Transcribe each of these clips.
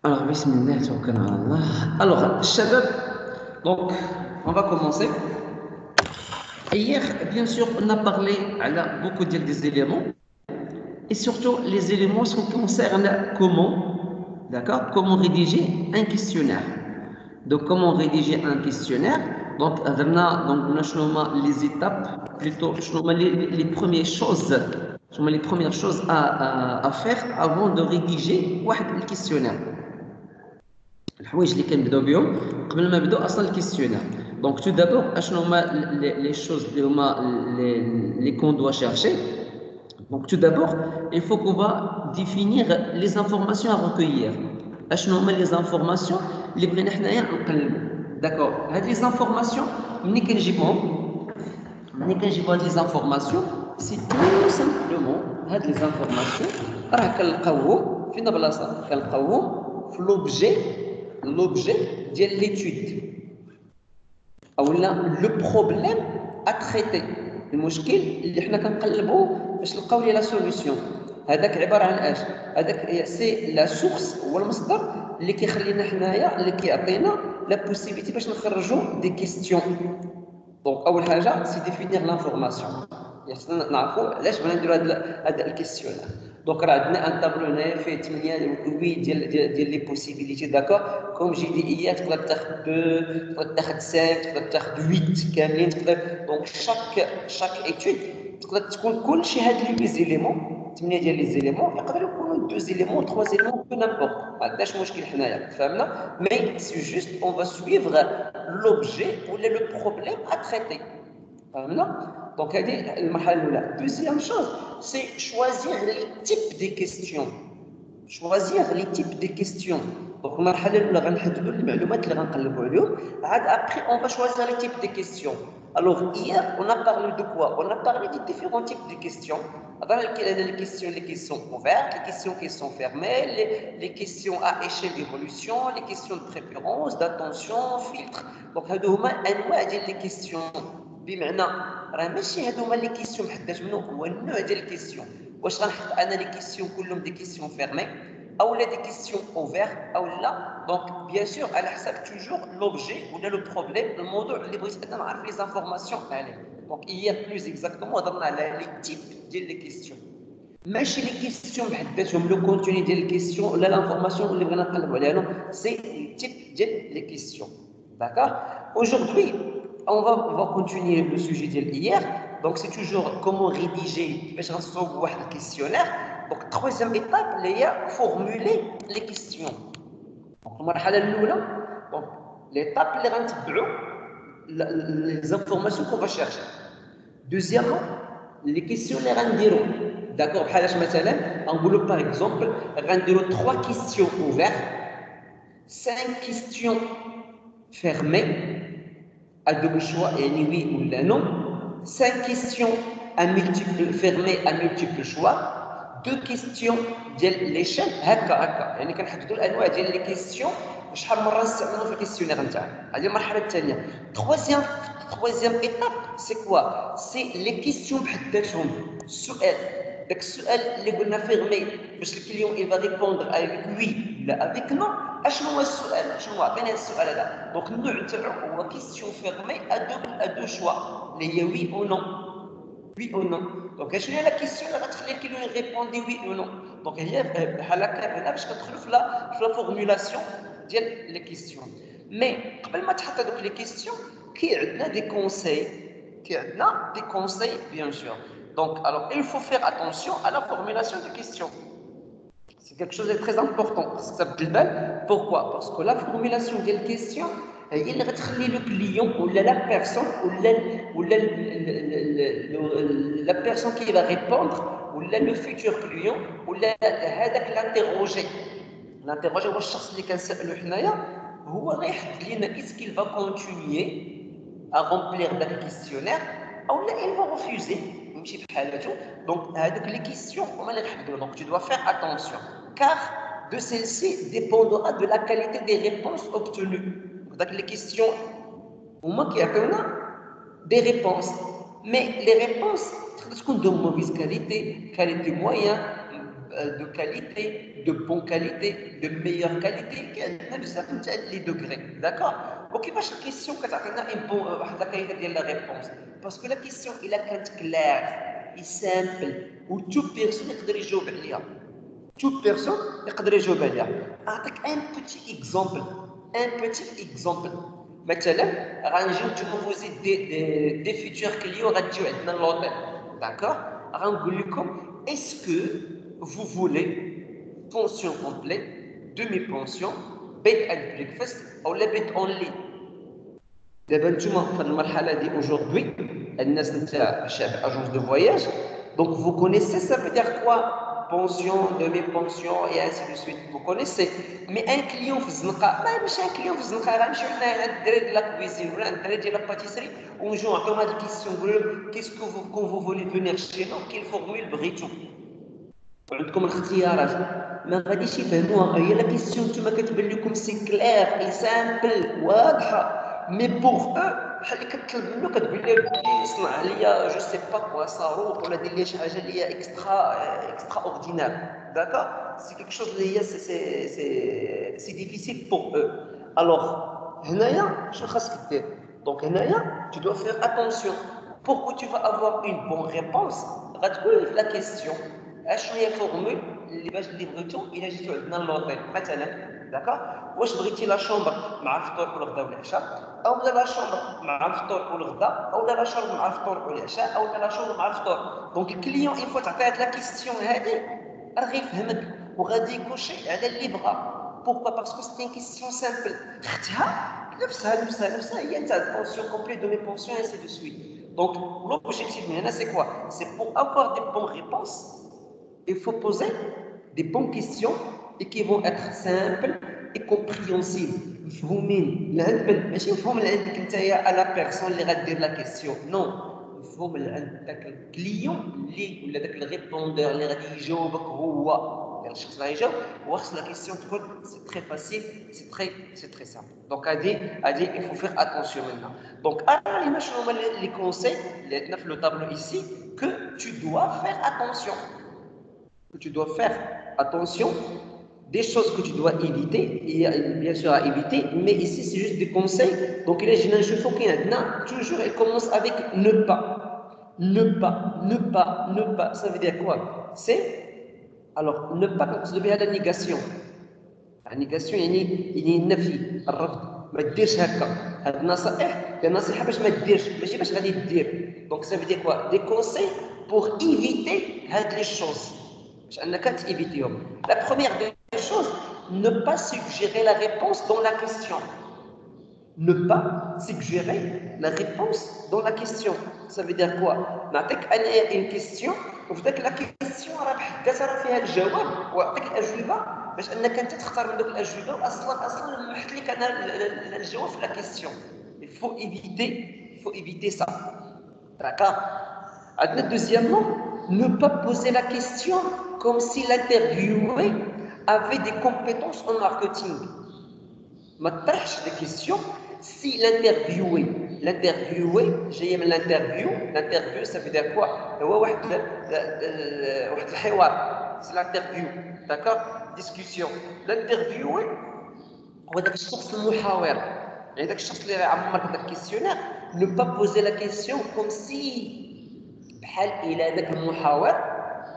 Alors, bismillah, tawakkalna ala Allah. Alors, Shabab, donc, on va commencer. Hier, bien sûr, on a parlé à beaucoup des éléments, et surtout, les éléments qui concernent comment, d'accord, comment rédiger un questionnaire. Donc, comment rédiger un questionnaire. Donc, on a les étapes, plutôt, les premières choses, les premières choses à faire avant de rédiger le questionnaire. الحوايج اللي كنبداو بهم قبل ما نبداو اصلا الكيستيونير. دونك تو دابور اشنو هما لي شوز اللي هما لي كون دوا شيرشي. دونك تو دابور il faut qu'on va définir les informations à recueillir. اشنو هما لي زانفورماسيون اللي بغينا حنايا نقلبوا. داكور، هاد لي زانفورماسيون ملي كنجيبو هاد لي زانفورماسيون سي تو سامبلومون. هاد لي زانفورماسيون راه كنلقاوهم فين بلاصه، كنلقاوهم في l'objet de l'étude او le problème à traiter. المشكل اللي حنا كنقلبوه باش نلقاو ليه لا سوليوشن. هذاك عباره عن اش؟ هذاك سي لا سورس، هو المصدر اللي كيخلينا حنايا، اللي كيعطينا لا بوسيبيتي باش نخرجوا دي كيستيون. دونك اول حاجه سي ديفينير لانفورماسيون. خصنا نعرفوا علاش بغينا نديروا هذا الكيستيونير. دونك راه عندنا ان طابلو هنايا فيه 8 ديال لي بوسيبيليتي. داكور، كوم جي دي اياك تقدر تاخذ 2، تقدر تاخذ 5، تقدر تاخذ 8 كاملين تقدر. دونك شاك ايتود تقدر تكون كلشي هاد لي زيليمون، 8 ديال لي زيليمون يقدروا يكونوا 2 زيليمون 3 زيليمون بو نامبورط، ما عندناش مشكل حنايا، فهمنا. مي سي جوست اون فا سويفغ لوبجي ولا لو بروبليم ا تريتي، فهمنا. دونك هذه المرحله الاولى. دوزيام شوز سي شوازيغ لي تيب دي كيستيون. شوازيغ لي تيب دي كيستيون. دونك المرحله الاولى غنحددوا المعلومات اللي غنقلبوا عليهم، عاد ابري اون با شوازيغ لي تيب دي كيستيون. Alors hier, on a parlé de quoi? On a parlé des différents types de questions. Les questions qui sont ouvertes, les questions qui sont fermées, les questions à échelle d'évolution, les questions de préférence, d'attention, filtre. Donc, هذوما أنواع ديال les questions. بمعنى راه ماشي هذوما لي كيسيون بحداش منهم، هو النوع ديال الكيسيون. واش غنحط انا لي كيسيون كلهم دي كيسيون فيرمي او لا دي كيسيون اوفير او لا. دونك بيان سور على حساب توجور لوبجي ولا لو بروبليم، الموضوع اللي بغيت انا نعرف لي زانفورماسيون عليه. دونك هي بلوز اكزاكتومون هضرنا على لي تيب ديال لي كيسيون، ماشي لي كيسيون بحداتهم لو كونتوني ديال الكيسيون ولا لانفورماسيون اللي بغينا نقلبوا عليها. نو سي لي تيب ديال لي كيسيون. D'accord. Aujourd'hui, on va continuer le sujet d'hier. Donc, c'est toujours comment rédiger un questionnaire. Donc, troisième étape, il y a formuler les questions. Donc, l'étape, les informations qu'on va chercher. Deuxièmement, les questions les rendiront. D'accord. Par exemple, rendiront 3 questions ouvertes, 5 questions fermées à double choix et oui ou non, 5 questions à multiples fermées à multiples choix, 2 questions ديال l'échelle هكا. يعني كنحددوا الانواع ديال لي كيسيون وشحال مره نستعملوا في الكيسيونير نتاعنا. هذه المرحله الثانيه. troisième étape c'est quoi? C'est les questions بحداتهم. السؤال، داك السؤال اللي قلنا فيرمي باش الكليون il va répondre avec oui ولا avec non. اشنو هو السؤال؟ شنو عطينا السؤال هذا؟ دونك النوع تاعو هو كيسيون فيرمي ا دو شوا اللي هي وي او نو. وي او نو. دونك شنو هي لا كيسيون اللي غتخلي الكليون يريبوندي وي او نو؟ دونك هي بحال هكا هنا باش كندخلوا في لا فورمولاسيون ديال لي كيسيون. مي قبل ما تحط هذوك لي كيسيون عندنا دي كونساي bien sûr. Donc alors il faut faire attention à la formulation de questions. C'est quelque chose de très important. Pourquoi? Parce que la formulation d'une question, il va le client ou la personne ou la personne qui va répondre ou le futur client ou l'interroger. L'interroger, هو الشخص اللي كنسألو حنايا هو غيحدد لينا est-ce qu'il va continuer à remplir le questionnaire ou là il va refuser. ماشي بحالته. Donc هذوك les questions هما اللي غيحددوا. Donc tu dois faire attention car de celle-ci dépendra de la qualité des réponses obtenues. Donc les questions هما كيعطيونا des réponses, mais les réponses تكون de mauvaise qualité moyenne, de qualité, de bonne qualité, de meilleure qualité, les degrés, d'accord? Ok, parce que la question que la réponse, parce que la question il a quand claire et simple, où toute personne peut résoudre عليها. Toute personne peut résoudre عليها. أعطيك un petit exemple, مثلا غنجيو نتوما des futurs clients غتجيو عندنا l'hôtel, d'accord? غنقول لكم est-ce que vous voulez pension complète, demi-pension, bed and breakfast ou la bed only. دابا نتوما في المرحله دي aujourd'hui الناس نتاع شعب agence de voyage, donc vous connaissez ça veut dire quoi pension, demi-pension et ainsi de suite, vous connaissez. Mais un client في الزنقه ماشي un client في الزنقه غنمشيو حنا عند الدراري ديال لا كويزين ولا عند الدراري ديال لا باتيسري ونجيو نعطيهم هاد الكيسيون نقول لهم كيسكو vous quand vous voulez venir chez nous quelle formule بغيتو وعندكم الاختيارات ما غاديش يفهموها. هي لا كيسيون نتوما كتبان لكم سي كلير اي سامبل واضحه مي بوغ او بحال اللي كتطلب منه كتقول له بدي صنع ليا جو سي با كوا صاروخ ولا دير لي شي حاجه اللي هي اكسترا اوردينير داكا سي كيك شوز اللي هي سي ديفيسيل بوغ او. الوغ هنايا شنو خاصك دير؟ دونك هنايا tu dois faire attention pour que tu vas avoir une bonne réponse. غتقول في لا كيسيون اشنو هي الفورمول اللي باش اللي بغيتو الا جيتو عندنا لوطيل مثلا داكا واش بغيتي لا شومبر مع الفطور والغداء والعشاء او لا شومبر مع الفطور والغداء او لا شومبر مع الفطور والعشاء او لا شومبر مع الفطور. دونك الكليون اون فوا تعطيه لا كيسيون هذه راه غيفهمك وغادي يكوشي على اللي بغا. بوركوا باسكو سي ان كيسيون سامبل اختها نفسها هي تاع بونسيون كومبليت دومي بونسيون ainsi de suite. Donc l'objectif هنا c'est quoi? C'est pour avoir des bonnes réponses. Il faut poser des bonnes questions et qui vont être simples et compréhensibles. مفهومين لعند ماشي مفهوم لعندك نتايا على بيرسون اللي غدير لا كيسيون نو مفهوم لعند داك الكليون اللي ولا داك الريبوندور اللي غادي يجاوبك هو الشخص اللي غيجاوب وخص لا كيسيون تكون سي تري فاسيل سي تري سامبل. دونك هادي il faut faire attention maintenant. دونك انا شنو هما لي كونساي اللي عندنا في لو طابلو ici que tu dois faire attention. Tu dois faire attention, des choses que tu dois éviter, et bien sûr à éviter, mais ici c'est juste des conseils. Donc il y a une chose qui est toujours, elle commence avec ne pas. Ne pas. Ça veut dire quoi? C'est, alors, ne pas quand tu devais à la négation. La négation, il y a une nafi, الرفض. ما تديرش هكا. هاد النصائح هي نصيحة باش ما تديرش، ماشي باش غادي دير. Donc ça veut dire quoi? Des conseils pour éviter هاد les choses. La première des choses, ne pas suggérer la réponse dans la question. Ne pas suggérer la réponse dans la question. Ça veut dire quoi? نعطيك أنا une question وفداك la question راه بحداتها راه فيها الجواب وأعطيك الأجوبة باش أنك أنت تختار من دوك الأجوبة وأصلا نحط لك أنا الجواب في la question. Il faut éviter ça. D'accord? Deuxièmement, ne pas poser la question comme si l'interviewé avait des compétences en marketing. ما تطرحش des questions si l'interviewé جاي من l'interview ça veut dire quoi هو واحد الحوار c'est l'interview d'accord discussion. l'interviewé هو داك الشخص المحاور يعني داك الشخص اللي عمر داك الكيسيونير ne pas poser la question comme si بحال الى داك المحاور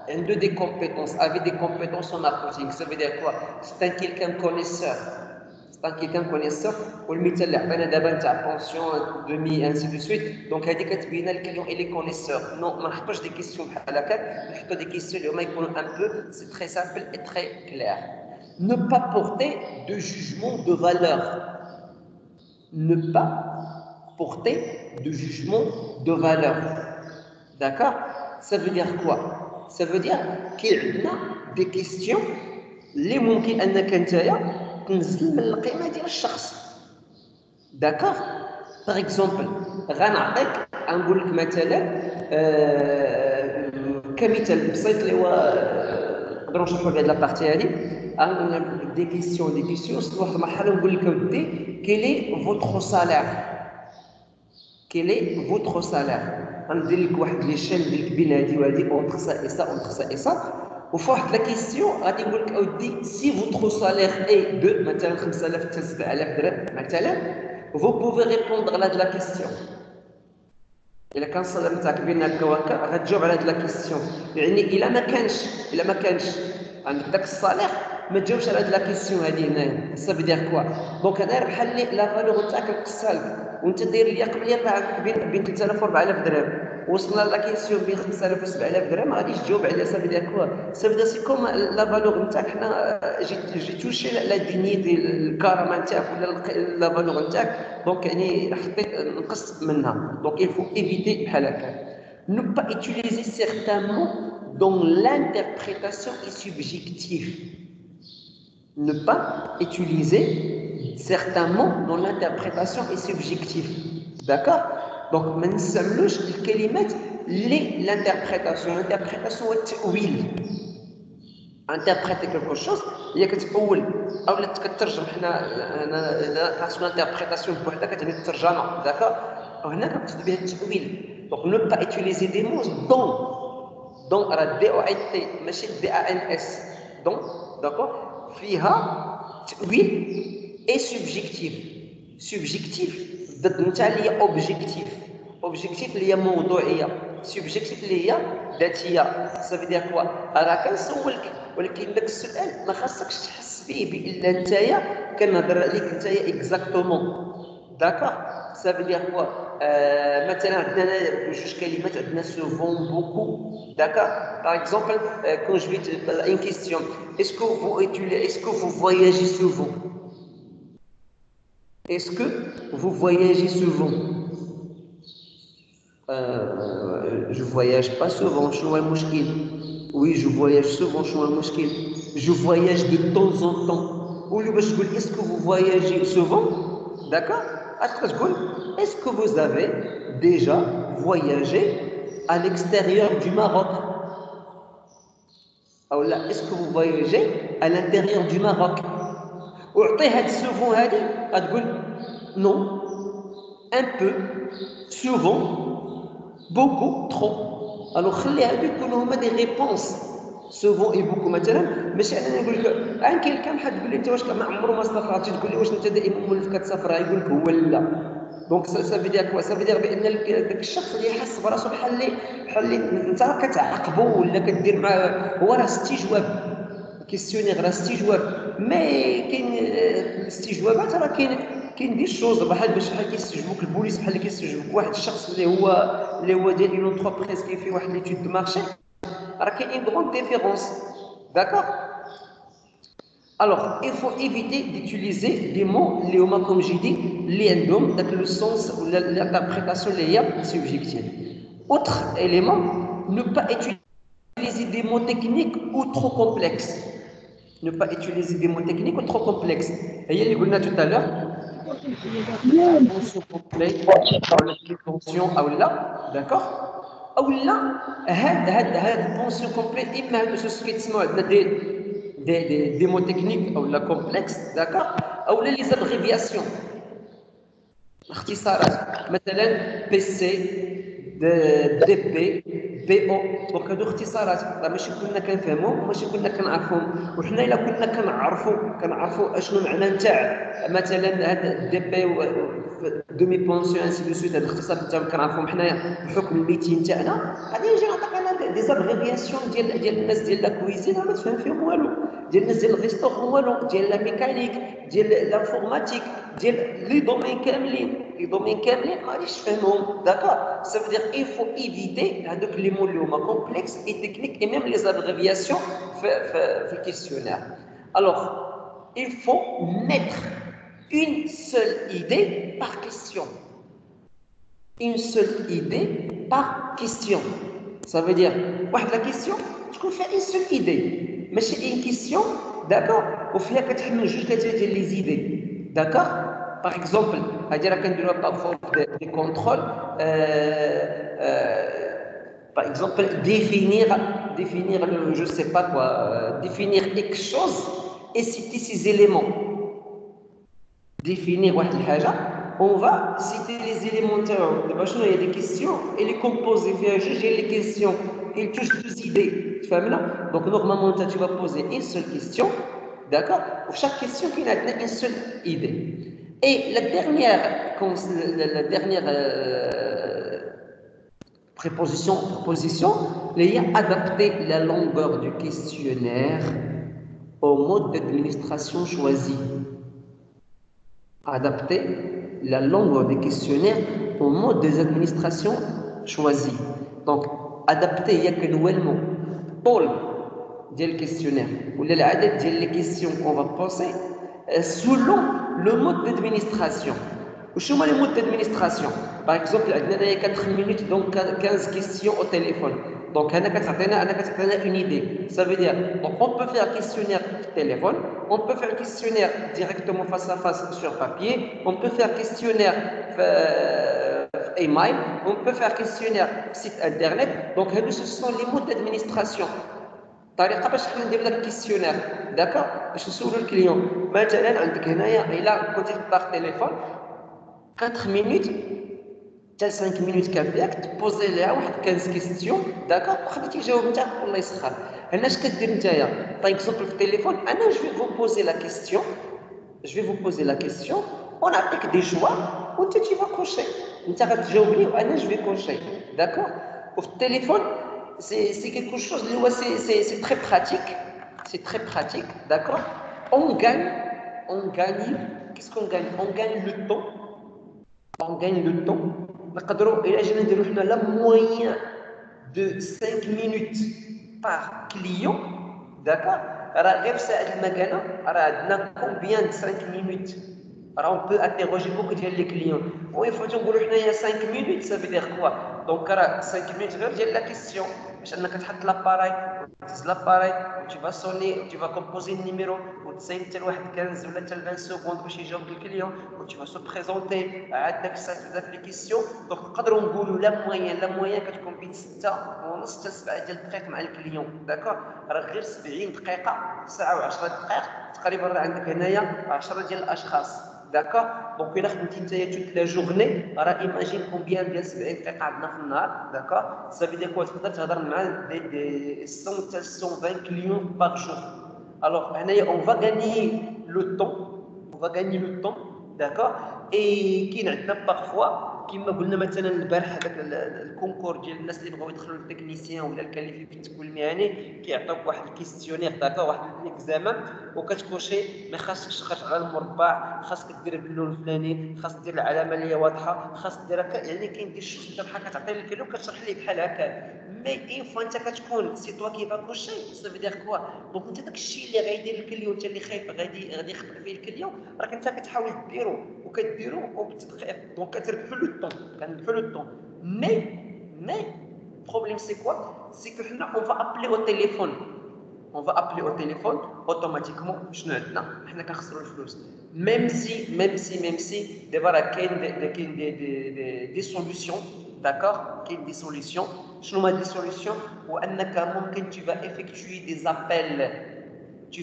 عنده des compétences avec des compétences en marketing. Ça veut dire quoi? C'est un quelqu'un connaisseur. والمثال اللي عطينا دابا نتاع بونسيون دومي انسي دو سويت. دونك هذه كتبين لك اليوم الي كونيسور نو ما نحطوش دي كيسيون بحال هكا نحطو دي كيسيون اللي هما يكونوا ان بو سي تري سامبل اي تري كلير. Ne pas porter de jugement de valeur. Ne pas porter de jugement de valeur. D'accord? Ça veut dire quoi? Ça veut dire qu'il y a des questions اللي ممكن انك نتايا تنزل من القيمه ديال الشخص. داكوغ باغ اكزومبل غنعطيك نقول لك مثلا كمثال بسيط اللي هو نقدروا نشرحوا هاد لابارتي هادي دي كيسيون واحد المرحله نقول لك ودي كيلي فوتر سالير غندير لك واحد ليشيل ديال بين هادي وهادي اونتر سا اي سا وفواحد لا كيسيون غادي يقول لك اودي سي فوتر سالير اي دو مثلا 5000 حتى 7000 درهم مثلا فو بوفي ريبوندر على هاد لا كيسيون. الا كان الصالير نتاعك بين هكا وهكا غتجاوب على هاد لا كيسيون. يعني الا ما كانش عندك داك الصالير ما تجاوبش على هاد لا كيسيون هادي هنايا. سا فيدير كوا دونك داير بحال لا فالور نتاعك نقصها لك وانت داير ليا قبل راه عندك بين 3000 و 4000 درهم وصلنا لا كيسيون بين 5000 و 7000 درهم ما غاديش تجاوب عليها. سا فيدير كوا سا فيدير سي كوم لا فالور نتاعك حنا جي توشي لا دينيتي الكرامه نتاعك ولا لا فالور نتاعك دونك يعني حطيت نقصت منها. دونك il faut éviter بحال هكا ne pas utiliser certains mots dont l'interprétation est subjective. Ne pas utiliser certains mots dont l'interprétation est subjective. D'accord? Donc, ما نستعملوش الكلمات اللي l'interprétation هو التأويل. interpréter quelque chose هي كتأول او لا كترجم. حنا كنسميو l'interprétation بوحدها كتعني الترجمه. داكور؟ وهنا كنقصد بها التأويل. Donc ne pas utiliser des mots dont راه دي او اي تي ماشي دي ا ان اس دون. داكور؟ فيها تأويل اي سوبجيكتيف ضد نتاع اللي هي اوبجيكتيف اللي هي موضوعيه، سوبجيكتيف اللي هي ذاتيه. صافي ديال كوا راه كنسولك ولكن داك السؤال ما خاصكش تحس فيه بان نتايا كنهضر عليك نتايا اكزاكتومون. داكور؟ صافي ديال كوا مثلا عندنا جوج كلمات عندنا souvent beaucoup. D'accord? Par exemple, quand je vais te poser une question, est-ce que vous voyagez souvent? Est-ce que vous voyagez souvent? Je voyage pas souvent, je suis un mouchkil. Oui, je voyage souvent, je suis un mouchkil. Je voyage de temps en temps. Ou est-ce que vous voyagez souvent? D'accord? Est-ce que vous avez déjà voyagé à l'extérieur du Maroc? Ou là, est-ce que vous voyagez à l'intérieur du Maroc? وعطيه هاد souvent هادي غتقول non, un peu, souvent, beaucoup, trop. Alors خلي هادو يكونوا هما دي ريبونس souvent et beaucoup. مثلا ماشي انا نقول لك عن كان حد يقول لي انت واش ما عمره ما سافر تقول لي واش انت دائما مولف كتسافر يقول لك هو لا. دونك سافي دير بان داك الشخص اللي يحس براسو بحال اللي انت راه كتعاقبو ولا كدير معاه هو راه استجواب كيستيونير راه استجواب. مي كاين الاستجوابات راه كاين دي شوز بحال كيستجوبوك البوليس بحال اللي كيستجوبوك واحد الشخص اللي هو ديال اون انتربريز كيفي واحد ليتود دو مارشي راه كاين اون غروند ديفيرونس. داكور؟ Alors, il faut éviter d'utiliser des mots, comme j'ai dit, dans le sens ou l'interprétation subjective. Autre élément, ne pas utiliser des mots techniques ou trop complexes. Ne pas utiliser des mots techniques ou trop complexes. Et il y a tout à l'heure, attention complète, attention ou là, d'accord? Ou là, attention complète, imagine ce qui est des mots techniques ou la complexe. D'accord? Ou les abréviations. اختصارات مثلا PC DP BO. دونك هادو اختصارات راه ماشي كلنا كنفهموهم وماشي كلنا كنعرفوهم. وحنا الا كنا كنعرفوا اشنو معنى نتاع مثلا هاد دي بي دومي بونسيون انسي دو سويت. هاد الاختصارات نتاعهم كنعرفوهم حنايا بحكم الميتي نتاعنا. غادي يجي يعطيك انا دي زابغيفياسيون ديال الناس ديال لا كويزين ما تفهم فيهم والو، ديال الناس ديال الريستور والو، ديال لا ميكانيك، ديال لانفورماتيك، ديال لي دومين كاملين ما غاديش تفهمهم. داكور؟ ça veut dire il faut éviter هذوك لي مول اللي هما كومبلكس اي تكنيك اي ميم لي زابغيفياسيون في الكيستيونير. alors il faut mettre une seule idée par question. Une seule idée par question. Ça veut dire واحد لا كيسيون تكون فيها une seule idée ماشي une question. داكور؟ وفيها كتحمل جوج ثلاثه ديال لي زيدي. داكور؟ Par exemple, des contrôles, par exemple, définir je sais pas quoi, définir quelque chose et citer ses éléments. Définir واحد الحاجة, on va citer les éléments. Il y a des questions et les composer. Il y a les questions. Il touche deux idées. Donc, normalement, tu vas poser une seule question, d'accord? Pour chaque question, il y a une seule idée. Et la dernière proposition, il y a adapter la longueur du questionnaire au mode d'administration choisi. Adapter la longueur des questionnaires au mode des administrations choisies. Donc, adapter, il y a que le طول ديال الكيستيونير ولا العدد ديال لي كيسيون qu'on va poser selon le mode d'administration. وشنو هما les modes d'administration? Par exemple, عندنا 4 minutes donc 15 questions au téléphone. Donc, أنا كتعطينا une idée. Ça veut dire, donc on peut faire un questionnaire téléphone, on peut faire un questionnaire directement face à face sur papier, on peut faire un questionnaire email, on peut faire un questionnaire site internet. Donc, ce sont les modes d'administration. طريقه باش حنا ندير لك كيسيونير داكوغ باش نسولو الكليون مثلا عندك هنايا الا كنتي طاح تليفون 4 minutes حتى 5 minutes كافياك تبوزي ليها واحد 15 كيستيون داكوغ وخلي تيجاوب نتا والله يسخر هنا اش كدير نتايا باغ اكزومبل في التليفون انا جو في فو بوزي لا كيستيون ونعطيك دي شوا وانت تي فا كوشي انت غتجاوب لي وانا جو في كوشي داكوغ وفي التليفون c'est quelque chose, c'est très pratique. C'est très pratique, d'accord? On gagne, qu'est-ce qu'on gagne? On gagne le temps. On gagne le temps. La moyenne de 5 minutes par client, d'accord? Combien de 5 minutes? Alors on peut interroger beaucoup de clients. Oui, il faut dire 5 minutes, ça veut dire quoi? Donc 5 minutes, c'est la question. Tu vas l'appareil, tu vas sonner, tu vas composer un numéro, tu vas 15 ou 20 secondes pour يجاوب le client, tu vas se présenter, عندك 5 questions. Donc نقدروا نقولوا la moyenne كتكون بين 6 ونص حتى 7 ديال الدقائق مع الكليون، داكوغ؟ راه غير 70 دقيقة، ساعة و10 دقائق تقريبا راه عندك هنايا 10 ديال الأشخاص. D'accord? Donc, il y a toute la journée. Alors, imagine combien de 70 دقيقة عندنا في النهار. D'accord? Ça veut dire quoi? تقدر تهضر مع des 120 clients par jour. Alors, on va gagner le temps. D'accord? Et qui n'a parfois كما قلنا مثلا البارح هذاك الكونكور ديال الناس اللي بغاو يدخلوا للتكنيسيان ولا الكاليفي في التكوين المهني كيعطيوك واحد الكيستيونير داكا واحد الاكزامان وكتكوشي ما خاصكش تخرج على المربع خاصك دير باللون الفلاني خاصك دير العلامه اللي هي واضحه خاصك دير هكا يعني كاين دي شوز انت بحال كتعطي للكليو كتشرح ليه بحال هكا مي اين فوا انت كتكون سي توا كي با كوشي سا في دير كوا دونك انت داك الشيء اللي غايدير الكليو انت اللي خايف غادي يخبط فيه الكليو راك انت كتحاول ديرو وكديرو وبتدقيق دونك كتربحوا لو طون مي البروبليم سي كوا سي كو حنا اون فا ابلي او تيليفون اوتوماتيكمون شنو عندنا حنا كنخسروا الفلوس ميم سي دابا راه كاين دي سوليوشن داكوغ كاين دي سوليوشن شنو هما دي سوليوشن هو انك ممكن tu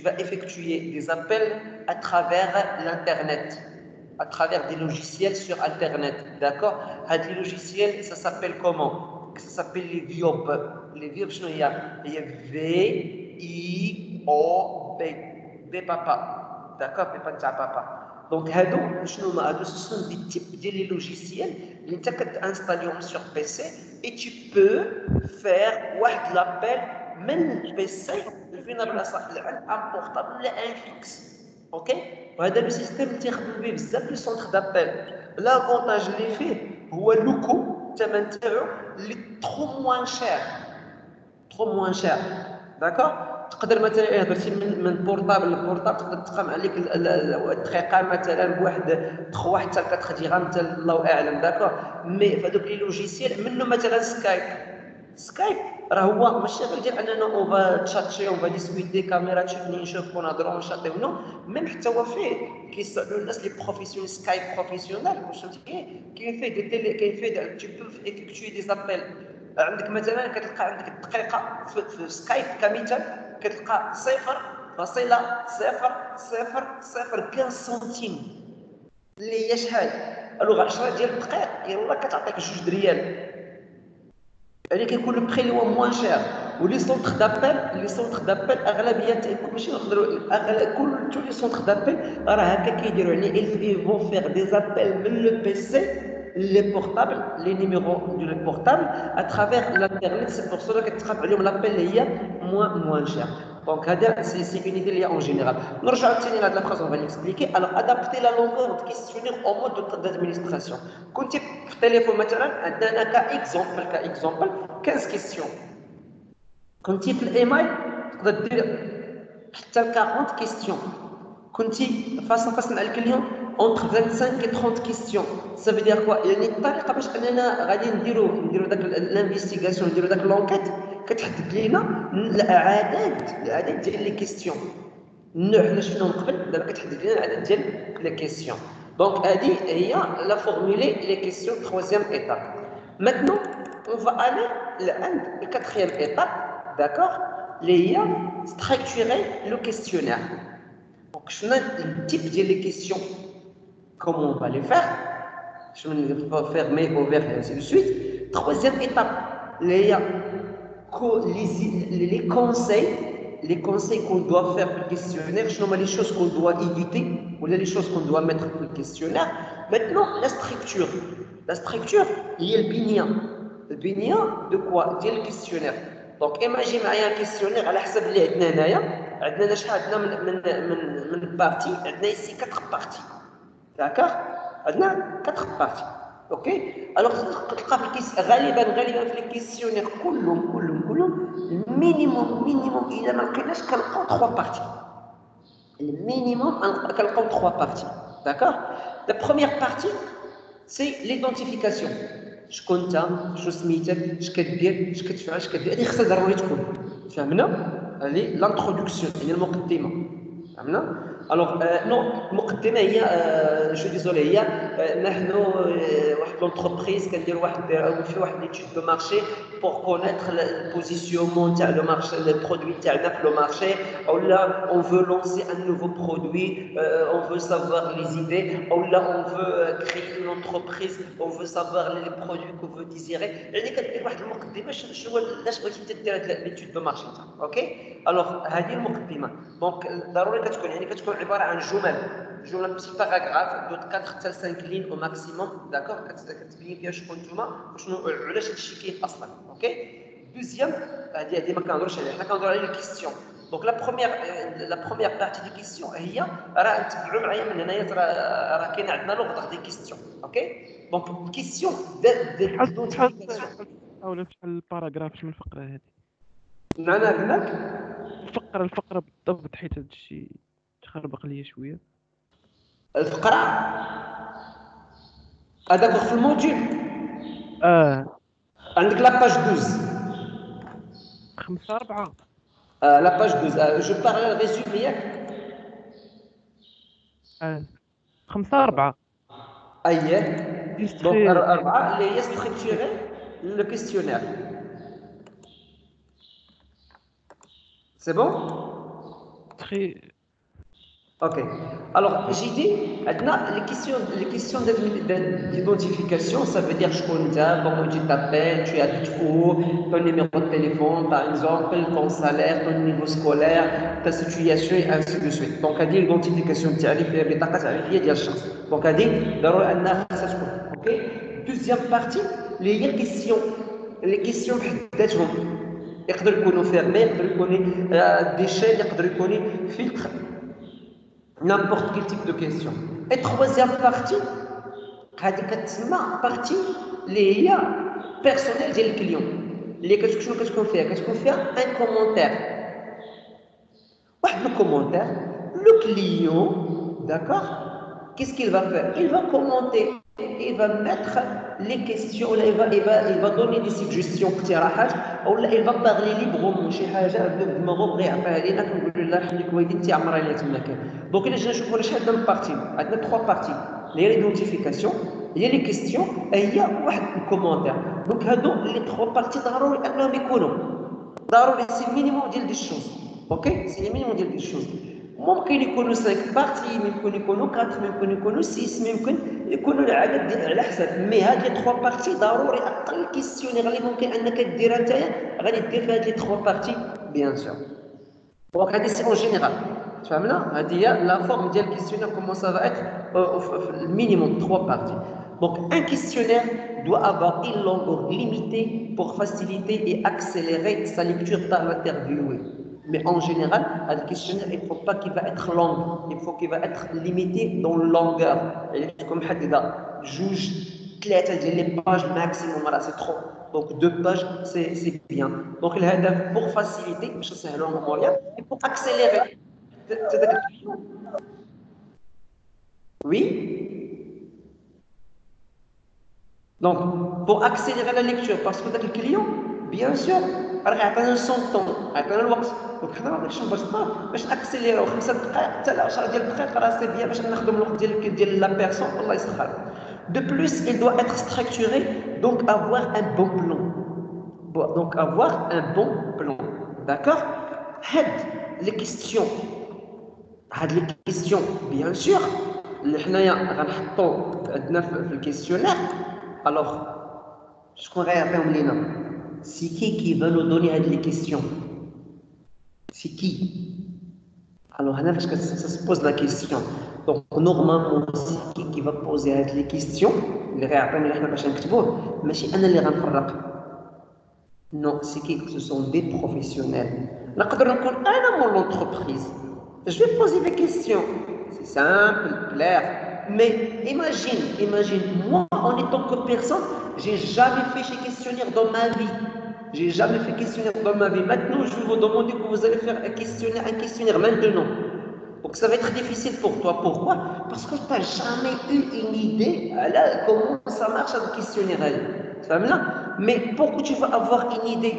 vas effectuer des appels à travers l'internet à travers des logiciels sur internet d'accord هاد les logiciels ça s'appelle comment ça s'appelle les VIOP les VIOP شنو هي VIOP بي بابا d'accord بي تاع بابا دونك هادو شنو هما هادو سون دي تيب ديال لي لوجيسيال اللي انت كتانستاليهم سور بي سي اي tu peux faire واحد لابيل من البي سي فين بلاصه عند ان بورطابل ولا ان فيكس اوكي وهذا لو سيستيم اللي تيخدموا به بزاف لي سونتر دابيل لافونتاج اللي فيه هو لوكو الثمن تاعو اللي ترو موان شير داكوغ تقدر مثلا درتي من بورطابل لبورطابل تقدر تقام عليك الدقيقه مثلا بواحد 3 حتى 4 درهم حتى الله اعلم داكوغ مي فهادوك لي لوجيسيال منه مثلا سكايب راه هو ماشي غير ديال اننا اون فا تشاتشي اون فا ديسكوتي كاميرا تشوفني نشوفكم نهضروا ونشاطيو نو ميم حتى هو فيه كيستعملوا الناس لي بروفيسيونيل سكايب بروفيسيونيل واش فهمتي كاين فيه دي تيلي كاين فيه تي بو افيكتوي دي زابيل عندك مثلا كتلقى عندك الدقيقه في سكايب كمثال كتلقى 0.00015 سنتيم اللي هي شحال الوغ 10 ديال الدقائق يلاه كتعطيك 2 ريال يعني كيكون البخي اللي هو موان شير ولي سونتر دابيل اغلبيه ماشي نقدروا كل تو لي سونتر دابيل راه هكا كيديروا يعني ils vont faire des appels من le PC les portables les numéros du portable à travers l'internet c'est pour cela كتخاف عليهم l'appel هي moins cher donc c'est une idée en général نرجعوا ثاني لهاد la phrase on va l'expliquer alors adapter la longueur de questionnaire au mode d'administration كنت في التليفون مثلا عندنا كاكزومبل 15 questions كنتي في الايميل تقدر دير حتى 40 كيستيون كنتي فاس مع الكليون اونتر 25 et 30 كيستيون ça veut dire quoi يعني الطريقه باش اننا غادي نديرو داك الانفستيغاسيون نديرو داك لونكيت كتحدد لينا العدد ديال لي كيستيون النوع حنا شفناه من قبل دابا كتحدد لينا العدد ديال لي كيستيون دونك هذه هي لا فورمولي لي كيستيون troisième étape maintenant on va aller l'and le quatrième étape d'accord اللي هي structurer le questionnaire donc شنو التيب ديال لي كيستيون comment on va les faire je vais pas fermer ouvert et ainsi de suite troisième étape اللي هي les conseils qu'on doit faire pour le questionnaire شنو هما les choses qu'on doit éviter ou les choses qu'on doit mettre pour le questionnaire maintenant la structure هي البنيه de quoi ديال الكيستيونير دونك ايماجي معايا كيستيونير على حسب اللي عندنا هنايا عندنا شحال عندنا من بارتي عندنا ici 4 بارتي داكوغ عندنا 4 بارتي اوكي الوغ تلقى في غالبا في الكيستيونير كلهم المينيموم الا ما لقيناش كنلقاو 3 بارتي المينيموم كنلقاو 3 بارتي داكوغ لا بروميير بارتي سي ليدونتيفيكاسيون شكون انت شنو سميتك اش كدير اش كتفعل اش كدير هذه خصها ضروري تكون فهمنا هذه لانتروداكسيون هي المقدمه فهمنا الوغ نو المقدمه هي جو ديزولي هي نحن واحد لونتربريز كندير في واحد ليتود دو مارشي pour connaître le positionnement تاع لو مارشي لو برودوي تاعنا في لو مارشي اولا on veut lancer un nouveau produit on veut savoir les idées اولا on veut créer une entreprise on veut savoir les produits que vous désirez يعني كدير واحد المقدمه شنو علاش بغيتي دير هاد ليتود دو مارشي تاعك اوكي الوغ هذه المقدمه دونك ضروري كتكون عباره عن جمله بسيط باراغراف دو 4 حتى 5 لين او ماكسيموم داكوغ كتبين فيها شكون نتوما وشنو علاش هادشي كاين اصلا اوكي دوزيام هذه ما كنهضروش عليها حنا كنهضروا على لي كيستيون دونك لا بروميير بارتي دي كيستيون هي راه نتبعوا معايا من هنايا راه كاين عندنا لوغ دي كيستيون اوكي دونك كيستيون حاول تشرح الباراغراف من الفقره هذه معنا هناك الفقره بالضبط حيت هذا الشيء تخربق ليا شويه الفقره هذاك في الموديل عندك لاباج 12 5-4 لا باج 12 جو بارل ريزومي ياك 5-4 اييه دونك 4 اللي هي ستركتوري لو كيستيونير سي بون Ok. Alors, j'ai dit, les questions d'identification, ça veut dire comment tu t'appelles, tu habites où, ton numéro de téléphone, par exemple, ton salaire, ton niveau scolaire, ta situation, et ainsi de suite. Donc, elle dit l'identification de l'identification. Donc, elle dit, ok. Deuxième partie, les questions d'être يقدر يكونوا fermés يقدر يكونوا déchets يقدر يكونوا filtres n'importe quel type de question. Et troisième partie, partie اللي هي personnelle ديال الكليون اللي شنو كتكون فيها un commentaire واحد الكومونتير le client d'accord qu'est-ce qu'il va faire il va commenter il va mettre les questions il va donner des suggestions اقتراحات ولا il va parler librement شي حاجه بدماغو بغى يعطيها لينا كنقولوا له حليك ويلي انت عمرها ليا تما كان دونك الا جينا نشوفوا شحال عندنا من بارتي عندنا 3 بارتي اللي هي ليدونتيفيكاسيون هي لي كيستيون هي واحد الكومونتير دونك هادو لي 3 بارتي ضروري انهم يكونوا ضروري سي مينيموم ديال دي شوز اوكي سي مينيموم ديال دي شوز ممكن يكونوا 5 بارتي، ممكن يكونوا 4، ممكن يكونوا 6، ممكن يكونوا العدد ديال على حسب. مي هاد لي 3 بارتي ضروري اقل كيسيونير اللي ممكن انك ديرها نتايا غادي دير في هاد لي 3 بارتي بيان سور. دونك هادي سي اون جينيرال فهمنا. هادي هي لا فورم ديال الكيسيونير كومون سا فا اتر المينيموم 3 بارتي. Donc un questionnaire doit avoir une longueur limitée pour faciliter et accélérer sa lecture par l'interviewé. Mais en général, un questionnaire, il ne faut pas qu'il va être long, il faut qu'il va être limité dans la longueur. Comme حدد جوج 3 ديال les pages maximum, voilà, c'est trop. Donc 2 pages, c'est bien. Donc الهدف pour faciliter, باش نسهلوا الامور et pour accélérer. Oui. Donc, pour accélérer la lecture, parce que le client, bien sûr, راه عطانا son temps، عطانا الوقت. دونك حنا ما بغيتش نبسطوه باش ناكسيليرو 5 دقائق حتى ل 10 ديال الدقائق، راه سي بيان باش نخدم الوقت ديال لا بيرسون الله يسخر. De plus, il doit être structuré, donc avoir un bon plan. Donc avoir un bon plan. D'accord? Les questions. Les questions, bien sûr, اللي حنايا غنحطو عندنا في الكيسيونير. Alors, شكون غيعطيهم لينا؟ C'est qui va nous donner هاد les questions? C'est qui? Alors هنا فاش ça se pose la question. Donc normalement c'est qui va poser هاد les questions اللي غيعطينا حنا باش نكتبوه، ماشي انا اللي غنفرق. Non, c'est qui? Ce sont des professionnels. نقدر نكون انا مول l'entreprise. Je vais poser des questions. C'est simple, clair. Mais imagine, moi, en étant que personne, j'ai jamais fait ces questionnaires dans ma vie. J'ai jamais fait questionnaire dans ma vie. Maintenant, je vais vous demander que vous allez faire un questionnaire maintenant. Donc ça va être difficile pour toi. Pourquoi? Parce que tu n'as jamais eu une idée de comment ça marche le questionnaire. Mais pour que tu vas avoir une idée,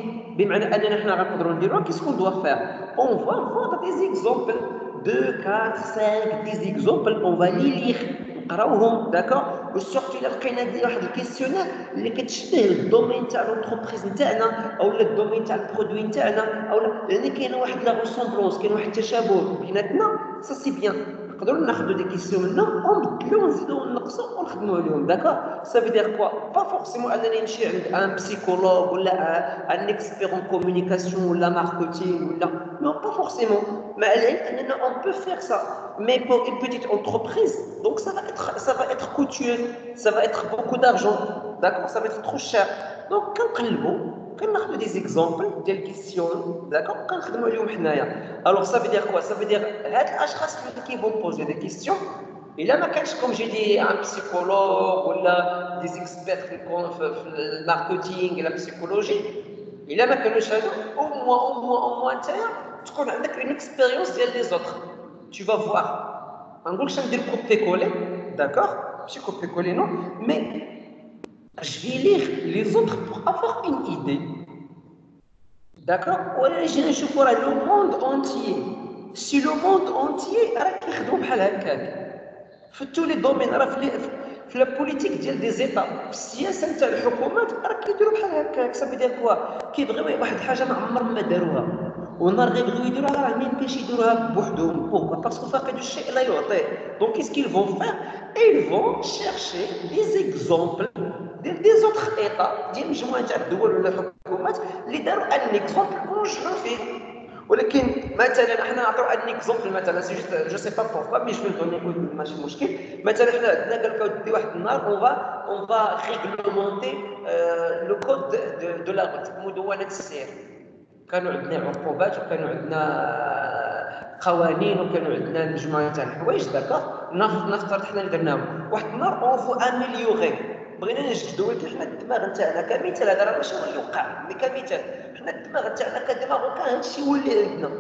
qu'est-ce qu'on doit faire? On va voir des exemples. 2, 4, 5, 10 exemples, on va les lire. D'accord? Surtout il y a un questionnaire اللي كتشبه الدومين تاع l'entreprise نتاعنا او الدومين تاع البرودوي نتاعنا، او لان كاينه واحد لا ريسومبلونس، كاين واحد التشابه بيناتنا. سا سي بيان، نقدروا ناخذوا دي كيسيون منا ونبدلوا ونزيدوا ونقصوا ونخدموا عليهم. داكور؟ سا في دير كوا با فورسيمون انني نمشي عند ان بسيكولوج ولا ان اكسبير ان كومونيكاسيون ولا ماركتينغ ولا نو با فورسيمون. مع العلم اننا on peut faire ça, mais pour une petite entreprise, donc ça va être coûteux, ça va être beaucoup d'argent, d'accord, ça va être trop cher. Donc كناخذوا des exemples ديال questions, d'accord, كنخدموا عليهم حنايا. Alors ça veut dire quoi? Ça veut dire هاد الاشخاص qui vont poser des questions, الا ما كانش comme j'ai dit un psychologue ولا des experts في الماركتينغ ولا psychologie، الا ما كانوش هادو au moins نتايا تكون عندك une expérience ديال les autres. Tu vas voir. ما نقولكش ندير copier-coller, d'accord, ماشي copier-coller non, mais je vais lire les autres pour avoir une idée. D'accord? ولا نجي نشوفوا راه le monde entier. Si le monde entier راه كيخدموا بحال هكاك في tous les domaines، راه في لا بوليتيك ديال دي زيتا، في السياسه نتاع الحكومات راه كيديروا بحال هكاك. صافي ديال كوا كيبغيو واحد الحاجه ما عمرهم ما داروها، ونهار غيبغيو يديروها راه ما يمكنش يديروها بوحدهم. بوركوا؟ باسكو فاقد الشيء لا يعطيه. دونك كيس كيل فون فير؟ ils vont chercher des exemples des autres états ديال مجموعه تاع الدول ولا الحكومات اللي داروا ان اكزومبل كونجرو فيه. ولكن مثلا احنا نعطيو ان اكزومبل، مثلا جو سي با بوركوا مي جو دوني ماشي مشكل. مثلا احنا عندنا قال لك ودي واحد النهار اون فا ريغلومونتي لو كود دو لا روت، مدونه السير. كانوا عندنا عقوبات وكانوا عندنا قوانين وكانوا عندنا مجموعه تاع الحوايج. داكوغ، نفترض حنا اللي درناهم واحد النهار اون فو اميليوري، بغينا نجددوا. ولكن حنا الدماغ نتاعنا كمثال، هذا راه ماشي هو اللي وقع، مي كمثال حنا الدماغ نتاعنا كدماغ وكان هادشي هو اللي عندنا،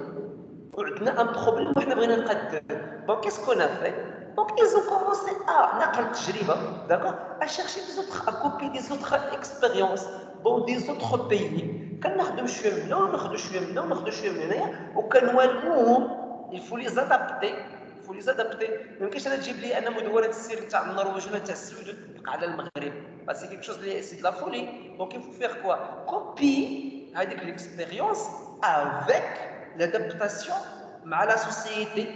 وعندنا ان بروبليم وحنا بغينا نقدر. دونك كيسكون افي؟ دونك ils ont commencé à نقل التجربه، داكوغ، à chercher des autres, à copier des autres expériences dans des autres pays. كناخذوا شويه من هنا وناخذوا شويه من هنا وناخذوا شويه من هنايا وكنوالموهم. il faut les adapter. ما يمكنش انا تجيب لي انا مدونه السير تاع النرويج ولا تاع السويد وتطبق على المغرب، سي كيك شوز لي سي لا فولي. دونك il faut faire quoi? Copie هذيك l'expérience avec l'adaptation مع لا سوسيتي.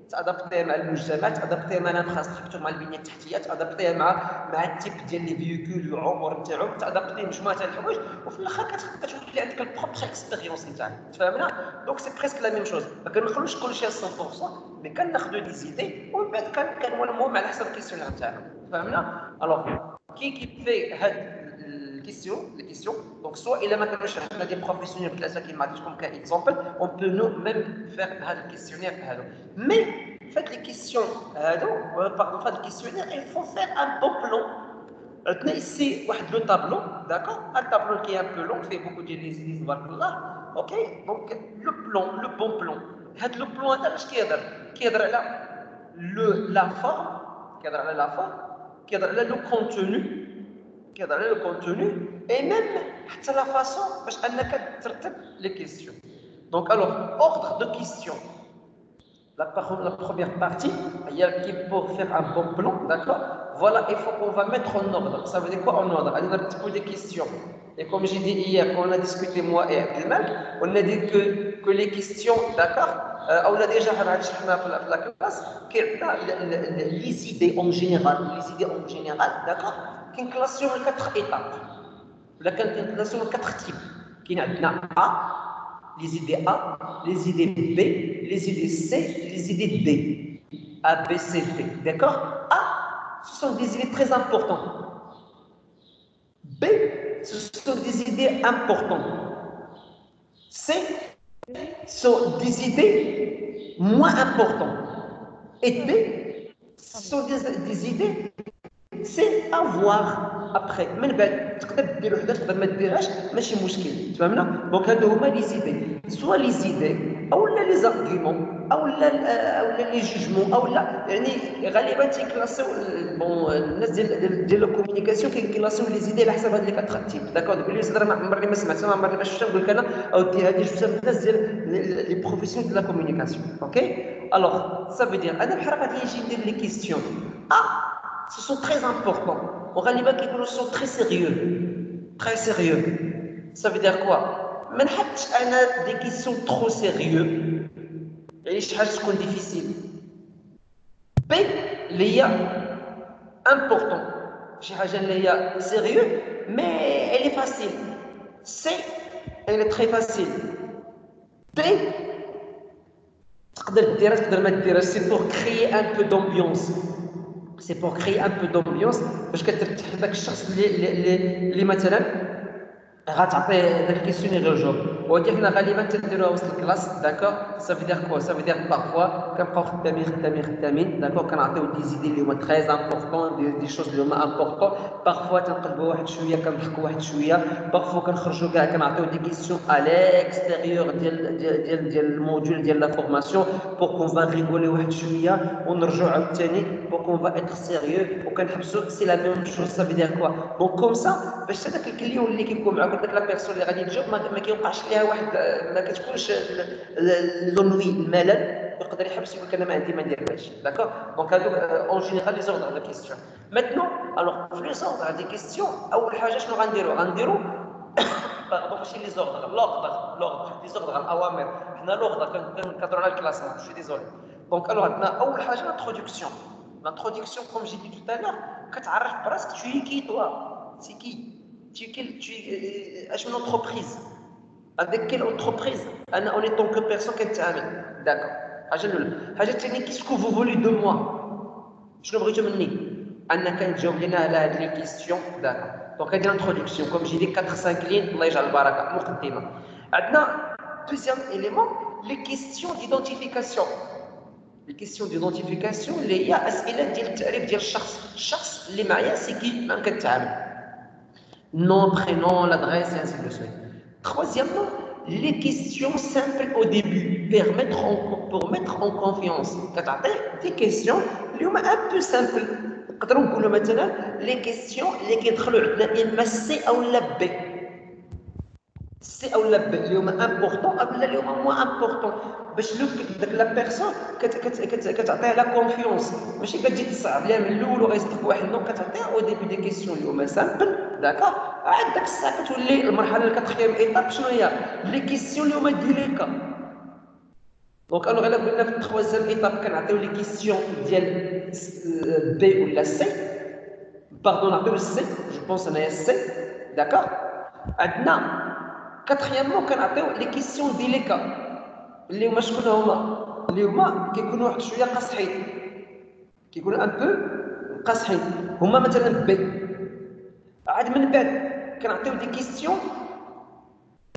تادابتيه مع المجتمع، تادابتيه مع الانفراستركتور، مع البنيه التحتيه، تادابتيه مع التيب ديال لي فيكول والعمر نتاعو، تادابتيه مجموعه تاع الحوايج، وفي الاخر كتولي عندك البروبر اكسبيريونس نتاعك. تفهمنا؟ دونك سي بريسك لا ميم شوز، ما كنخلوش كلشي 100%، مي كناخذوا دي زيدي ومن بعد كنولموهم على حسب الكيسيونير نتاعنا. فهمنا؟ الوغ كي في هاد les questions. Donc, soit il a maintenant des professionnels qui m'a dit comme exemple, on peut nous même faire le questionnaire. Mais faites les questions, pardon, faites le questionnaire, il faut faire un bon plan. Ici, le tableau, d'accord? Un tableau qui est un peu long, fait beaucoup de listes, voilà. Ok? Donc, le bon plan. Le plan, qui est là, la forme, qui est là, le contenu, le contenu et même la façon de les questions. Donc, alors, ordre de questions. La première partie, il y a qui pour faire un bon plan, d'accord? Voilà, il faut qu'on va mettre en ordre. Ça veut dire quoi en ordre? On a un petit peu des questions. Et comme j'ai dit hier, quand on a discuté moi et Abdelmal, on a dit que les questions, d'accord? On a déjà la classe, les idées en général, d'accord? Qui est classée en 4 étapes. Là, qui est classée en 4 types. Qui est A, les idées A, les idées B, les idées C, les idées D. A, B, C, D. D'accord? A, ce sont des idées très importantes. B, ce sont des idées importantes. C, ce sont des idées moins importantes. Et D, ce sont des idées c'est à voir après. من بعد تقدر دير وحده تقدر ما ديرهاش ماشي مشكل. تفهمنا؟ دونك هادو هما لي زيدي، سوا لي زيدي او لي زارغيومون او لي جوجمون او يعني غالبا تيكلاسيو بون الناس ديال الكومونيكاسيون كيكلاسيو لي زيدي على حسب هاد لي كاتر تيب. داكور تقول لي صدر ما عمرني ما سمعت، ما عمرني ما شفت، نقول لك انا اودي هادي شفتها في الناس ديال لي بروفيسيون ديال لا كومونيكاسيون. اوكي الوغ سا في دير انا بحال غادي نجي ندير لي كيسيون ce sont très importants. On va dire qu'ils sont très sérieux. Très sérieux. Ça veut dire quoi? Mais on a des questions trop sérieuses. Et les choses sont difficiles. B, il y a important. Il y a sérieux, mais elle est facile. C, elle est très facile. D, c'est pour créer un peu d'ambiance. C'est pour créer un peu d'ambiance باش كترتاح داك الشخص اللي مثلا غتعطيه داك الكيسيونير جوب. ولكن حنا غالبا تنديروها وسط الكلاس. داكور سا في دير كوا؟ سا في دير بارفوا كنبقاو خدامين داكور كنعطيو دي زيدي اللي هما تري امبورطون، دي شوز اللي هما امبورطون. بارفوا تنقلبوا واحد شويه كنضحكوا واحد شويه، بارفوا كنخرجوا كاع كنعطيو دي كيسيون ا ليكستيريور ديال الموديول ديال لا فورماسيون بور كون فا ريغولي واحد شويه ونرجعوا عاوتاني بور كون فا اتر سيريو وكنحبسوا. سي لا ميم شوز. سا في دير كوا؟ دونك كوم سا باش هذاك الكليون اللي كيكون معاك داك لا بيرسون اللي غادي تجاوب ما كيوقعش ليها واحد، ما كتكونش لونوي الملل، يقدر يحبس يقول لك انا ما عندي ما نديرهاش. داكور دونك هادو اون جينيرال لي زوردر دو كيسيون. ماتنون الوغ في لي زوردر دي كيسيون اول حاجه شنو غنديرو باردون ماشي لي زوردر، لوردر لي زوردر الاوامر. حنا لوردر كنهضروا على الكلاسمون. شي ديزولي. دونك الوغ عندنا اول حاجه لانتروداكسيون. L'introduction, comme j'ai dit tout à l'heure, quand tu arrives presque, tu es qui toi? C'est qui? Tu es une entreprise. Avec quelle entreprise? En étant que personne qui est amie. D'accord. Qu'est-ce que vous voulez de moi? Je ne veux pas أنا كنجاوب لنا على هذه les questions. D'accord. Donc هذه l'introduction, comme j'ai dit 4-5 lignes. الله يجعل البركة. مقدمة. عندنا deuxième élément, les questions d'identification. Les questions d'identification اللي هي اسئله ديال التعريف ديال الشخص اللي معايا سي كي معاك كتعامل. nom, prénom, l'adresse et ainsi de suite. Troisièmement, les questions simples au début pour mettre en confiance. كتعطي des questions اللي هما un peu simples. نقدروا نقولوا مثلا les questions اللي كيدخلوا عندنا اما سي او لا بي. سي او لا بي اللي هما امبورطون او اللي هما موان امبورطون باش داك لا بيرسون كتعطيها لا كونفيونس، ماشي كتجي تصعب ليها من الاول وغيصدق واحد النوع. كتعطيها او ديبي دي كيسيون اللي هما سامبل. داكور عاد داك الساعه كتولي المرحله الكاتريام ايطاب شنو هي؟ لي كيسيون اللي هما ديليكا. دونك الوغ الا قلنا في التخوازيام ايطاب كنعطيو لي كيسيون ديال بي ولا سي باردون نعطيو السي جو بونس انايا السي داكوغ عندنا كاتريامون كنعطيو لي كيسيون ديليكا اللي هما شكون هما اللي هما كيكونوا واحد شويه قاصحين كيكونوا ان بو قاصحين هما مثلا بي عاد من بعد كنعطيو دي كيسيون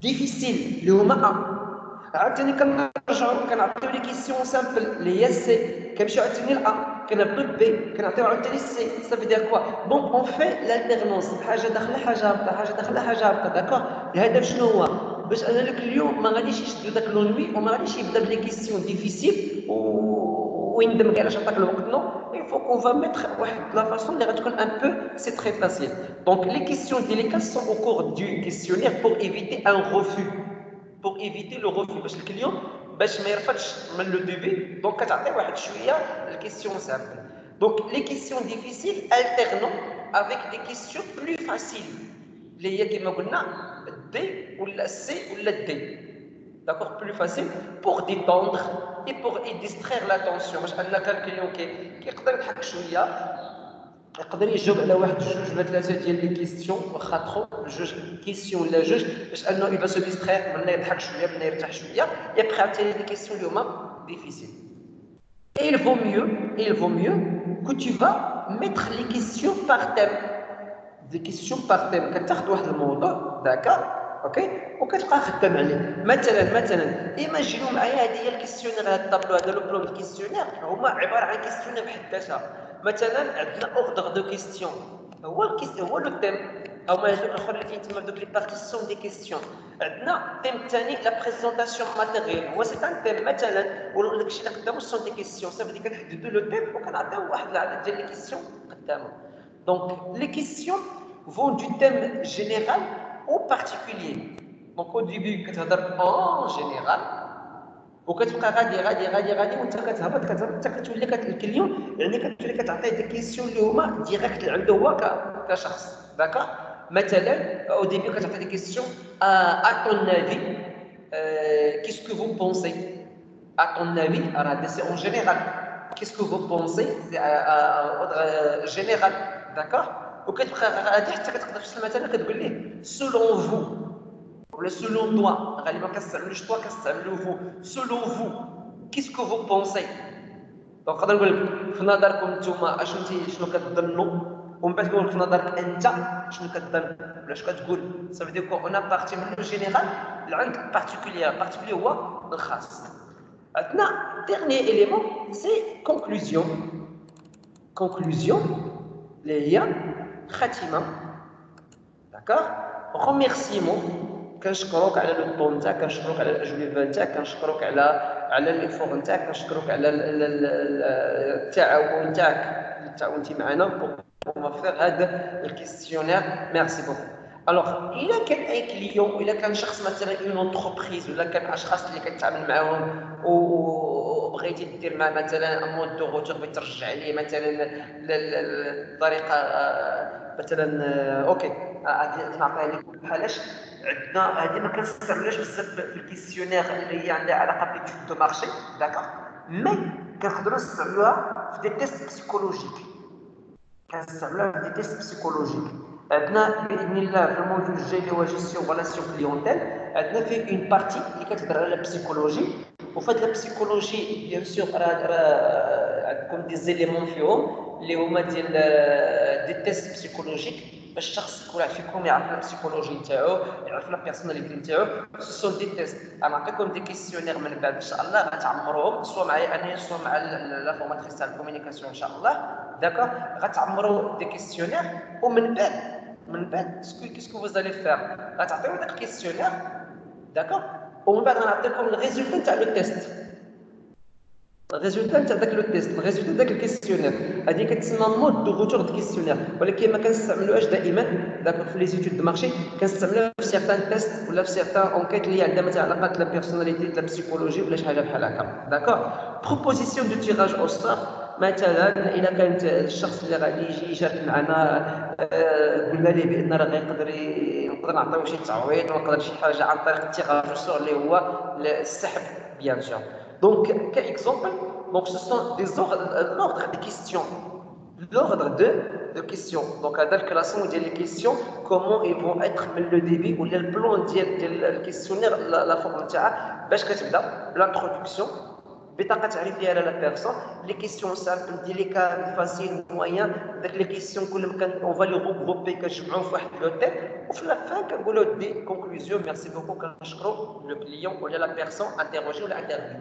ديفيسيل اللي هما عاوتاني كنرجعو كنعطيو لي كيسيون سامبل اللي هي سي كنمشيو عاوتاني لا كنبداو بي كنعطيو عاوتاني سي صافي دير كوا بون اون في لالتيرنونس حاجه داخله حاجه هابطه حاجه داخله حاجه هابطه داكوغ الهدف شنو هو باش انا لك اليوم ما غاديش يشدو داك لونوي وما غاديش يبدا بلي كيسيون ديفيسيل ويندم علاش عطاك الوقت نو il faut qu'on va mettre واحد لا فاصون اللي غتكون ان بو سي تري فاسيل دونك لي كيسيون ديليكات سون au cours du questionnaire pour éviter un refus pour éviter le refus باش الكليون باش ما يرفضش من لو ديبي دونك كتعطي واحد شويه الكيسيون سامبل دونك لي كيسيون ديفيسيل alternons avec des questions plus faciles اللي هي كما قلنا دي ولا سي ولا دي d'accord plus facile pour détendre et pour distraire l'attention باش ان كان الكليون كيقدر يضحك شويه يقدر يجاوب على واحد جوج ولا ثلاثه ديال لي كيسيون واخا ترو جوج كيسيون ولا جوج باش انه يبقى سو ديستراير منا يضحك شويه منا يرتاح شويه يبقى عاوتاني لي كيسيون اللي هما ديفيسيل et il vaut mieux que tu vas mettre les questions par thème des questions par thème كتاخذ واحد الموضوع داكا اوكي وكتبقى خدام عليه مثلا ايماجينوا معايا هذه هي الكيسيونير هذا الطابلو هذا لو بلون الكيسيونير هما عباره عن كيسيونير بحد ذاتها مثلا عندنا اوردر دو كيسيون هو لو تيم هما هذوك الاخرين اللي كاين تما دوك لي بارتي سون دي كيسيون عندنا تيم ثاني لا بريزونطاسيون ماتيريال هو سي ان تيم مثلا ولا داكشي اللي قدامه سون دي كيسيون صافي كنحددوا لو تيم وكنعطيو واحد العدد ديال لي كيسيون قدامه دونك لي كيسيون vont du thème général au particulier. Donc au début كتهضر en général وكتبقى غادي وانت كتهبط حتى كتولي الكليون يعني كتولي كتعطيه دي كيسيون اللي هما ديريكت عنده هو كشخص داكا مثلا au début كتعطي دي كيسيون à ton avis qu'est-ce que vous pensez à ton avis راه c'est en général qu'est-ce que vous pensez c'est général d'accord وكتبقى غادي حتى كتقدر توصل مثلا كتقول ليه سولون فو ولا سولون توا غالبا كنستعملوش توا كنستعملو فو سولون فو كيسكو فو بونسي دونك نقدر نقول لك في نظركم نتوما شنو كتظنوا ومن بعد نقول لك في نظرك انت شنو كتظن ولا اش كتقول صافي ديكو انا بارتي من لو جينيرال لعند بارتيكولير هو الخاص عندنا ديرني اليمون سي كونكلوزيون اللي هي خاتمه داكوغ ريميرسيمون كنشكروك على لو طون نتاعك كنشكروك على الاجوبه نتاعك كنشكروك على ليفور نتاعك كنشكروك على التعاون نتاعك اللي تعاونتي معنا بور فيغ هذا الكيستيونير ميرسي بوكو الوغ الا كان اي كليون الا كان شخص مثلا اون اونتربريز ولا كان اشخاص اللي كتعامل معاهم وبغيتي دير معاه مثلا مود دو روتور بغيتي ترجع عليه مثلا الطريقه مثلا اوكي غادي نعطيها لك بحالاش عندنا هذه ما كنستعملوهاش بزاف في الكيسيونير اللي هي عندها علاقه بليتود دو مارشي داكوغ مي كنقدروا نستعملوها في دي تيست بسيكولوجيك عندنا باذن الله في الموضوع الجاي اللي هو جيستيون ريلاسيون كليونتيل عندنا فيه اون بارتي اللي كتهضر على البسيكولوجي وفهاد البسيكولوجي بيان سور راه عندكم دي زيليمون فيهم اللي هما ديال دي تيست بسيكولوجيك باش الشخص كل واحد فيكم يعرف البسيكولوجي نتاعو يعرف لا بيرسوناليتي نتاعو سون دي تيست انا نعطيكم دي كيسيونير من بعد ان شاء الله غتعمروهم سوا معايا انا سوا مع لا فورماتريس تاع الكومونيكاسيون ان شاء الله داكوغ غتعمروا دي كيسيونير ومن بعد كيسكو فوز الي فير غتعطيو داك الكيسيونير داكوغ ومن بعد غنعطيكم الريزولتا تاع لو تيست الريزولتا تاع داك لو تيست الريزولتا داك الكيسيونير هذه كتسمى مود دو روتور دو كيسيونير ولكن ما كنستعملوهاش دائما داك في لي زيتود دو مارشي كنستعملوها في سيغتان تيست ولا في سيغتان انكيت اللي عندها مثلا علاقه لا بيرسوناليتي لا بسيكولوجي ولا شي حاجه بحال هكا داكوغ بروبوزيسيون دو تيراج او ستار مثلا الا كانت الشخص اللي غادي يجي يشارك معنا قلنا ليه بان راه نقدر نعطيو شي تعويض ونقدر شي حاجه عن طريق التيراج او ستار اللي هو السحب بيان سور Donc, quel exemple? Donc, ce sont l'ordre des questions. L'ordre de questions. Donc, dans le classement des questions, comment ils vont être le début ou le plan du questionnaire, la forme باش كتبدا l'introduction. بطاقه تعريفيه على لا بيرسون لي كيسيون سامبل ديليكات فاسيل موين داك لي كيسيون كلهم اون فالي غروبي كنجمعوهم في واحد لوتيل وفي لا فان كنقولوا دي كونكلوزيون ميرسي بوكو كنشكروا لو كليون ولا لا بيرسون انتيروجي ولا انترفيو.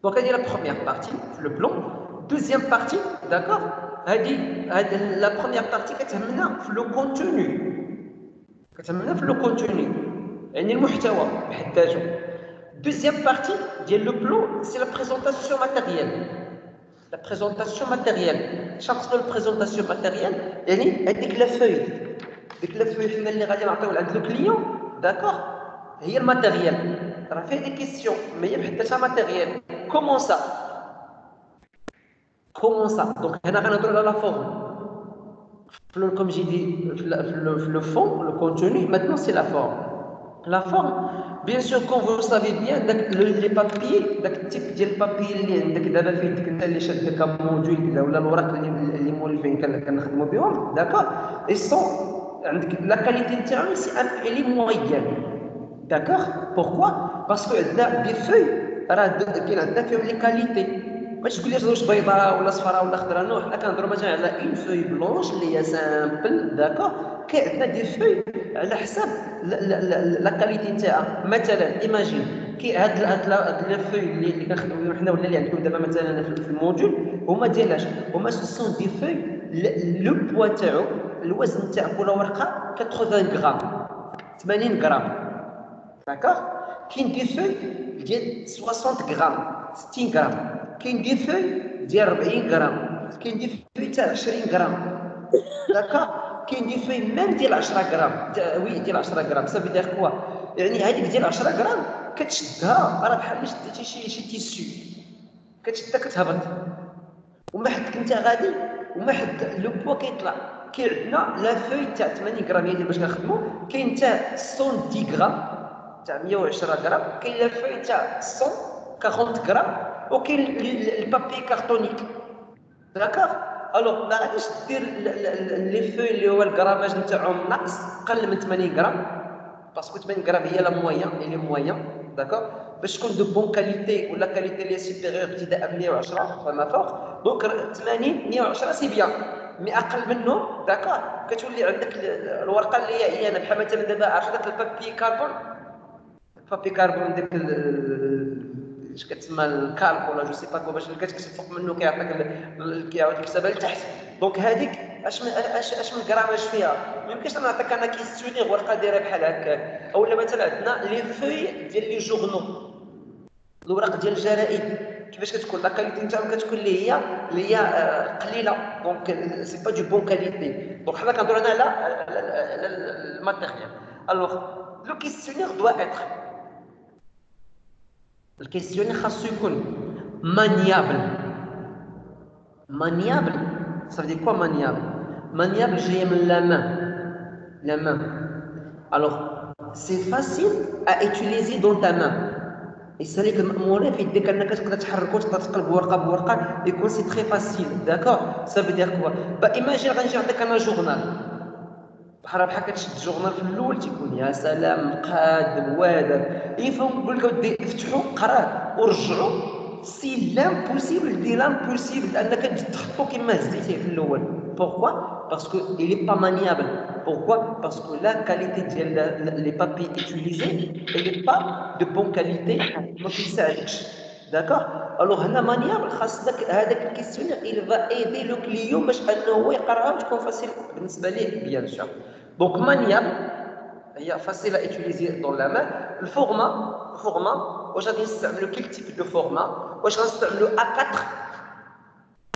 دونك هذه لا بروميير بارتي في لو بلون. دوزيام بارتي داكور هذه لا بروميير بارتي كتهمنا في لو كونتوني يعني المحتوى بحد ذاته. Deuxième partie de le plan, c'est la présentation matérielle. La présentation matérielle. Chaque fois la présentation matérielle, avec la feuille. Avec la feuille اللي غادي نعطيو لعند le client, d'accord? هي الماتيريال. راه فيه des questions, mais هي بحدها matériel. Comment ça? Donc هنا غنهضروا على la forme. Comme j'ai dit, le fond, le contenu, maintenant c'est la forme. La forme, bien sûr, comme vous le savez bien, les papiers, le type de papier اللي دابا فيه ديك اللي شاد كم موديل كذا ولا الوراق اللي مولفين كنخدموا بهم داكور ils sont عندك la qualité نتاعهم سي ان الي موين داكور pourquoi parce que عندنا دي فوي راه كاين عندنا فيهم لي كاليتي ما تقوليش واش بيضاء ولا صفراء ولا خضراء نو حنا كنهضروا مثلا على اون فوي بلونش اللي هي سامبل داكور كاين عندنا دي فوي على حساب لا كاليتي نتاعها مثلا ايماجين كي هاد لي فوي اللي كنخدموا بهم حنا ولا اللي عندكم دابا مثلا في الموجود هما ديالاش هما سون دي فوي لو بوا تاعو الوزن تاع كل ورقه 80 غرام 80 غرام داكور كاين دي فوي ديال 60 غرام 60 غرام كاين دي فوي ديال 40 غرام كاين دي فوي تاع 20 غرام داكور كاين دي فوي ميم ديال 10 غرام وي ديال 10 غرام سافي دير كوا يعني هذيك ديال 10 غرام كتشدها راه بحال شديتي شي تيسيو كتشدها كتهبط وما حدك انت غادي وما حد لو بوا كيطلع كاين عندنا لا فوي تاع 80 غرام هي باش كنخدموا كاين تاع 110 غرام تاع 110 غرام كاين لا فوي تاع 140 غرام وكاين البابي كارطونيك داكوغ الوغ ما غاديش دير لي فوي اللي هو الكراماج نتاعهم ناقص اقل من 80 غرام باسكو 80 غرام هي لا موين داكوغ باش تكون دو بون كاليتي ولا كاليتي اللي سوبيريور ابتداء ب 110 فما فوق دونك 80 110 سي بيان مي اقل منه داكوغ كتولي عندك الورقه اللي هي عيانه بحال مثلا دابا عرفت داك البابي كاربون داك اش كتسمى الكالك ولا جو سي با باش كتكتب فوق منه كيعاود يكتبها لتحت دونك هذيك اش من كراماج فيها ما يمكنش نعطيك انا كيستونيغ ورقه دايره بحال هكاك اولا مثلا عندنا لي فوي ديال لي جورنو الورق ديال الجرائد كيفاش كتكون لا كاليتي نتاعهم كتكون اللي هي قليله دونك سي با دو بون كاليتي دونك حنا كنهضروا هنا على الماتيريال الوغ لو كيستونيغ دوا اتر الكيستيونير خاصو يكون مانيابل صافي كوا مانيابل جايه من لا مان الوغ سي فاسيل ا utiliser dans ta main يسالك المأمورين في يديك انك تقدر تحركو تقدر تقلب ورقه بورقه يكون سي تري فاسيل داكور صافي دير كوا ايماجين غنجي نعطيك انا جورنال بحال كتشد جورنال في الاول تيكون يا سلام قاد وادر يفهم نقول لك ودي افتحوا قراه ورجعوا سي لامبوسيبل دي لامبوسيبل انك تخطو كما هزيتيه في الاول بوركوا باسكو il est pas maniable pourquoi parce que la qualité ديال لي بابي utilisés elle est pas de bonne qualité ما كيساعدكش داكوغ الوغ هنا مانيابل خاص هذاك الكيستيونير il va aider le client باش انه هو يقراها وتكون فاسيل بالنسبه ليه بيان سور دونك مانيابل هي فاسيل ا utiliser dans la main الفورما واش غادي نستعملوا كل تيب دو فورما واش غنستعملوا A4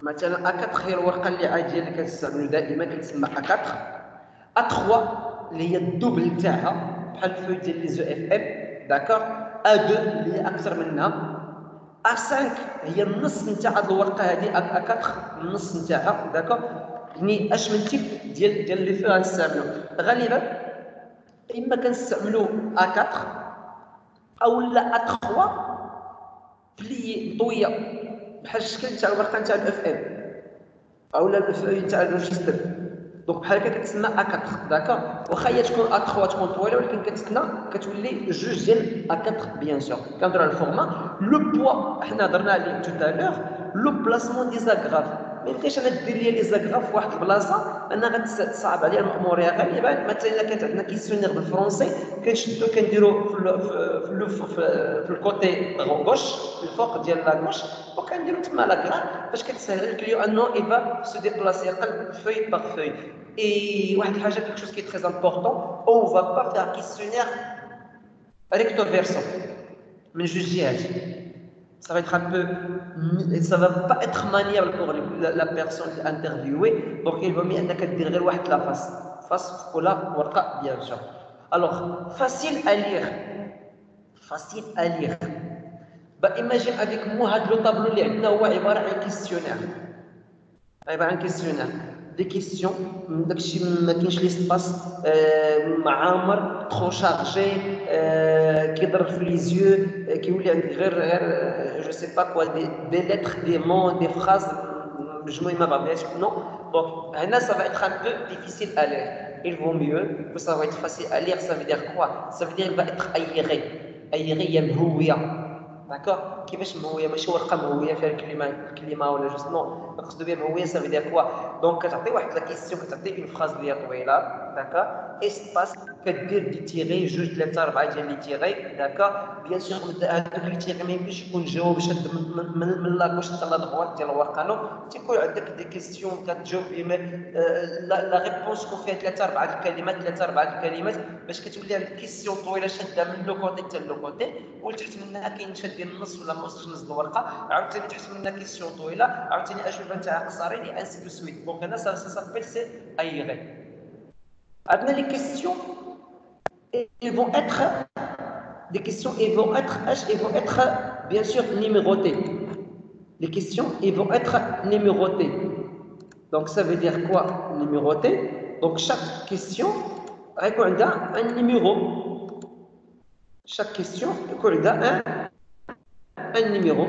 مثلا A4 هي الورقه اللي عاديه اللي كنستعملوا دائما كتسمى A4 A3 اللي هي الدوبل تاعها بحال الفوي ديال لي زو اف ام داكوغ A2 اللي هي اكثر منها A5 هي النص نتاع هاد الورقه هذه A4 النص نتاعها داكوغ يعني اش من تيب ديال لي فو غنستعملوا غالبا اما كنستعملوا A4 او لا A3 بلي مطويه بحال الشكل تاع الورقه تاع الاف ام اولا الفوي تاع الروجيستر. دونك بحال هكا كتسمى A4 داكور. واخا هي تكون A3 تكون طويله ولكن كتسنى كتولي جوج ديال A4 بيان سور. كنهضروا على الفورما لو بوا حنا هضرنا عليه تو تالور. لو بلاسمون دي زاغراف ما يمكنش انا دير لي زاغراف فواحد البلاصه انا غتصعب عليا المأموريه غالبا. مثلا الا كانت عندنا كيسيونير بالفرونسي كنشدو كنديرو في الكوتي غوش في الفوق ديال لاكوش وكنديرو تما لاكراف باش كتسهل الكليو انه ايفا سو ديبلاسي يقلب فوي باغ فوي. اي واحد الحاجه كيك شوز كي تري امبورطون اون فا با فير كيسيونير ريكتو فيرسو من جوج جهات. Ça va être un peu, ça va pas être maniable pour la personne interviewée, donc il vaut mieux انك دير غير واحد لا face ولا ورقه bien sûr. Alors facile à lire, facile à lire. Bah imagine avec moi هاد لو طابلو اللي عندنا هو عباره عن questionnaire, عباره عن questionnaire دي كيسيون داكشي ما كاينش لي سباس معامر ترو شارجي كيضرب في لي زيو كيولي عندك غير جو سي با كوا دي ليتر دي مون دي فراز مجموعين ما بعضياش نو. دونك هنا ça va être un peu difficile à lire. Il vaut mieux que ça va être facile à lire. Ça veut dire quoi? Ça veut dire il va être aéré. aéré هي مهويه داكور. كيفاش مهويه؟ ماشي ورقه مهويه فيها الكلمه ولا جوست نو. نقصدو بها مهويه سا في دير كوا. دونك كتعطي واحد لا كيسيون كتعطي اون فراز اللي هي طويله داكور اسباس كدير دي تيغي جوج ثلاثه اربعه ديال لي تيغي داكور. بيان سور هذوك لي تيغي ما يمكنش يكون جاوب شاد من لاكوش حتى لا دغوات ديال الورقه نو. تيكون عندك دي كيسيون كتجاوب لا ريبونس تكون فيها ثلاثه اربعه الكلمات باش كتولي عندك كيسيون طويله شاده من لو كوتي حتى لو كوتي والتحت منها كاين شادين النص ولا ما وصلش نص الورقه عاوتاني تحت منها كيسيون طويله عاوتاني اجوبه نتاعها قصارين اي انسي دو سويت. دونك هنا سا سابيل سي ايغي. عندنا لي كيسيون ils vont être des questions ils vont être bien sûr numérotées. Les questions ils vont être numérotées. Donc ça veut dire quoi numéroté? Donc chaque question a un numéro. Chaque question a un numéro